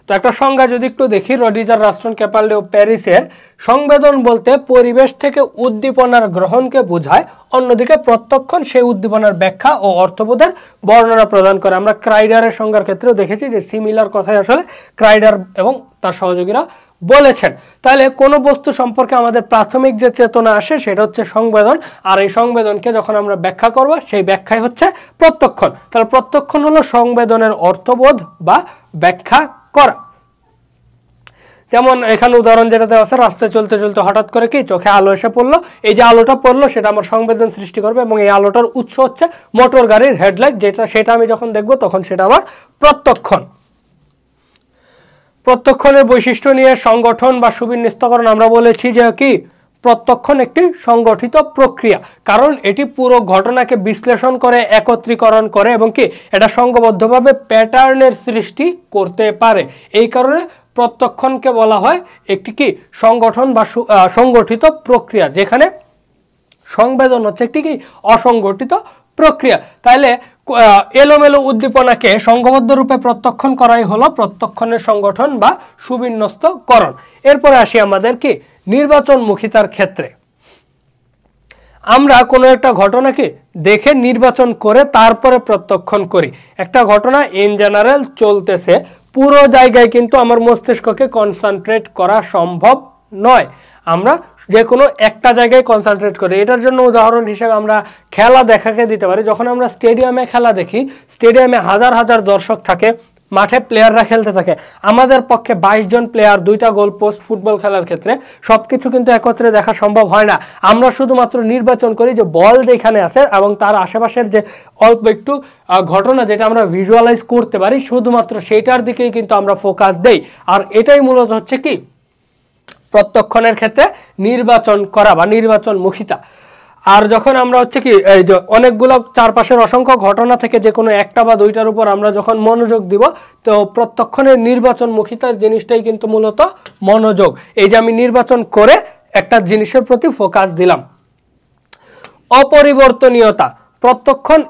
তো একটা সংজ্ঞা যদি একটু দেখি, রডিজার, রাস্টন, ক্যাপালডি ও প্যারিসের, সংবেদন বলতে পরিবেশ থেকে উদ্দীপনার গ্রহণকে বোঝায়, অন্যদিকে প্রত্যক্ষণ সেই উদ্দীপনার ব্যাখ্যা ও অর্থবোধের বর্ণনা প্রদান করে। আমরা ক্রাইডারের সংজ্ঞার ক্ষেত্রেও দেখেছি যে সিমিলার কথাই আসলে ক্রাইডার এবং তার সহযোগীরা বলেছেন। তাহলে কোনো বস্তু সম্পর্কে আমাদের প্রাথমিক যে চেতনা আসে সেটা হচ্ছে সংবেদন, আর এই সংবেদনকে যখন আমরা ব্যাখ্যা করব সেই ব্যাখ্যাই হচ্ছে প্রত্যক্ষণ। তাহলে প্রত্যক্ষণ হলো সংবেদনের অর্থবোধ বা ব্যাখ্যা করা। যেমন এখানে উদাহরণ যেটা দেওয়া আছে, রাস্তায় চলতে চলতে হঠাৎ করে কি চোখে আলো এসে পড়লো, এই যে আলোটা পড়লো সেটা আমার সংবেদন সৃষ্টি করবে এবং এই আলোটার উৎস হচ্ছে মোটর গাড়ির হেডলাইট, সেটা আমি যখন দেখবো তখন সেটা আমার প্রত্যক্ষণ। প্রত্যক্ষণের বৈশিষ্ট্য নিয়ে সংগঠন বা সুবিন্যস্তকরণ আমরা বলেছি যে কি প্রত্যক্ষণ একটি সংগঠিত প্রক্রিয়া, কারণ এটি পুরো ঘটনাকে বিশ্লেষণ করে একত্রীকরণ করে এবং কি এটা সংঘবদ্ধভাবে প্যাটার্নের সৃষ্টি করতে পারে। এই কারণে প্রত্যক্ষণকে বলা হয় একটি কি সংগঠন বা সংগঠিত প্রক্রিয়া, যেখানে সংবেদন হচ্ছে একটি কি অসংগঠিত প্রক্রিয়া। তাইলে এলোমেলো উদ্দীপনাকে সংঘবদ্ধ রূপে প্রত্যক্ষণ করাই হলো প্রত্যক্ষণের সংগঠন বা সুবিন্যস্তকরণ। এরপরে আসি আমাদের কি নির্বাচনমুখিতার ক্ষেত্রে। আমরা কোনো একটা ঘটনাকে দেখে নির্বাচন করে তারপরে প্রত্যক্ষণ করি। একটা ঘটনা ইন জেনারেল চলতেছে, পুরো জায়গায় কিন্তু আমার মস্তিষ্ককে কনসেন্ট্রেট করা সম্ভব নয়, আমরা যে কোনো একটা জায়গায় কনসেন্ট্রেট করি। এটার জন্য উদাহরণ হিসেবে আমরা খেলা দেখাকে দিতে পারি। যখন আমরা স্টেডিয়ামে খেলা দেখি, স্টেডিয়ামে হাজার হাজার দর্শক থাকে, মাঠে প্লেয়াররা খেলতে থাকে, আমাদের পক্ষে 22 জন প্লেয়ার, 2টা গোল পোস্ট ফুটবল খেলার ক্ষেত্রে সবকিছু কিন্তু একত্রে দেখা সম্ভব হয় না। আমরা শুধুমাত্র নির্বাচন করি যে বল যেখানে আছে এবং তার আশেপাশের যে অল্প একটু ঘটনা যেটা আমরা ভিজুয়ালাইজ করতে পারি, শুধুমাত্র সেইটার দিকেই কিন্তু আমরা ফোকাস দেই। আর এটাই মূলত হচ্ছে কি প্রত্যক্ষণের ক্ষেত্রে নির্বাচন করা বা নির্বাচনমুখিতা। আর যখন আমরা হচ্ছে কি এই যে অনেকগুলো চারপাশের অসংখ্য ঘটনা থেকে যে কোনো একটা বা দুইটার উপর আমরা যখন মনোযোগ দিব, তো প্রত্যক্ষণের নির্বাচনমুখিতার জিনিসটাই কিন্তু মূলত মনোযোগ। এই যে আমি নির্বাচন করে একটা জিনিসের প্রতি ফোকাস দিলাম। অপরিবর্তনীয়তা, প্রত্যক্ষণ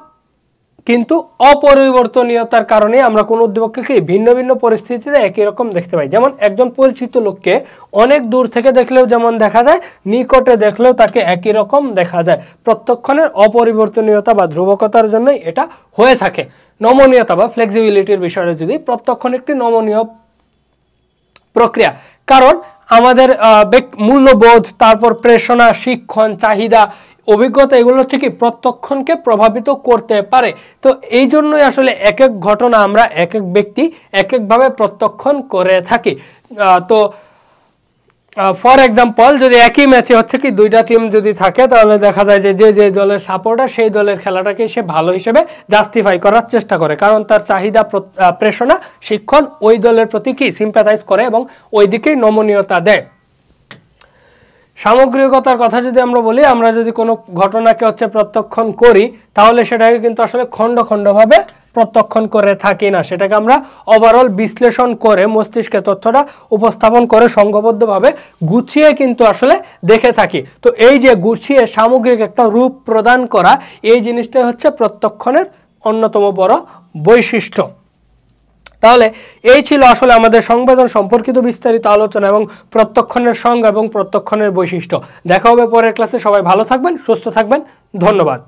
কিন্তু অপরিবর্তনীয়তার কারণে আমরা কোন উদ্দীপককে ভিন্ন ভিন্ন পরিস্থিতিতে একই রকম দেখতে পাই। যেমন একজন পরিচিত লোককে অনেক দূর থেকে দেখলেও যেমন দেখা যায়, নিকটে দেখলেও তাকে একই রকম দেখা যায়। প্রত্যক্ষণের অপরিবর্তনীয়তা বা ধ্রুবকতার জন্যই এটা হয়ে থাকে। নমনীয়তা বা ফ্লেক্সিবিলিটির বিষয়টা যদি, প্রত্যক্ষণ একটি নমনীয় প্রক্রিয়া, কারণ আমাদের মূল্যবোধ, তারপর প্রেরণা, শিক্ষণ, চাহিদা, অভিজ্ঞতা, এগুলো থেকে প্রত্যক্ষণকে প্রভাবিত করতে পারে। তো এই জন্যই আসলে এক এক ঘটনা আমরা এক এক ব্যক্তি এক একভাবে প্রত্যক্ষণ করে থাকি। তো ফর এক্সাম্পল, যদি একই ম্যাচে হচ্ছে কি দুইটা টিম যদি থাকে, তাহলে দেখা যায় যে যে দলের সাপোর্টার সেই দলের খেলাটাকে সে ভালো হিসেবে জাস্টিফাই করার চেষ্টা করে, কারণ তার চাহিদা, প্রেরণা, শিক্ষণ ওই দলের প্রতি কি সিম্প্যাথাইজ করে এবং ওই দিকেই নমনীয়তা দেয়। সামগ্রিকতার কথা যদি আমরা বলি, আমরা যদি কোনো ঘটনাকে হচ্ছে প্রত্যক্ষণ করি, তাহলে সেটাকে কিন্তু আসলে খণ্ড খণ্ডভাবে প্রত্যক্ষণ করে থাকি না, সেটাকে আমরা ওভারঅল বিশ্লেষণ করে মস্তিষ্কে তথ্যটা উপস্থাপন করে সংঘবদ্ধভাবে গুছিয়ে কিন্তু আসলে দেখে থাকি। তো এই যে গুছিয়ে সামগ্রিক একটা রূপ প্রদান করা, এই জিনিসটাই হচ্ছে প্রত্যক্ষণের অন্যতম বড় বৈশিষ্ট্য। তাহলে এই ছিল আসলে আমাদের সংবেদন সম্পর্কিত বিস্তারিত আলোচনা এবং প্রত্যক্ষণের সংজ্ঞা এবং প্রত্যক্ষণের বৈশিষ্ট্য। দেখা হবে পরের ক্লাসে। সবাই ভালো থাকবেন, সুস্থ থাকবেন, ধন্যবাদ।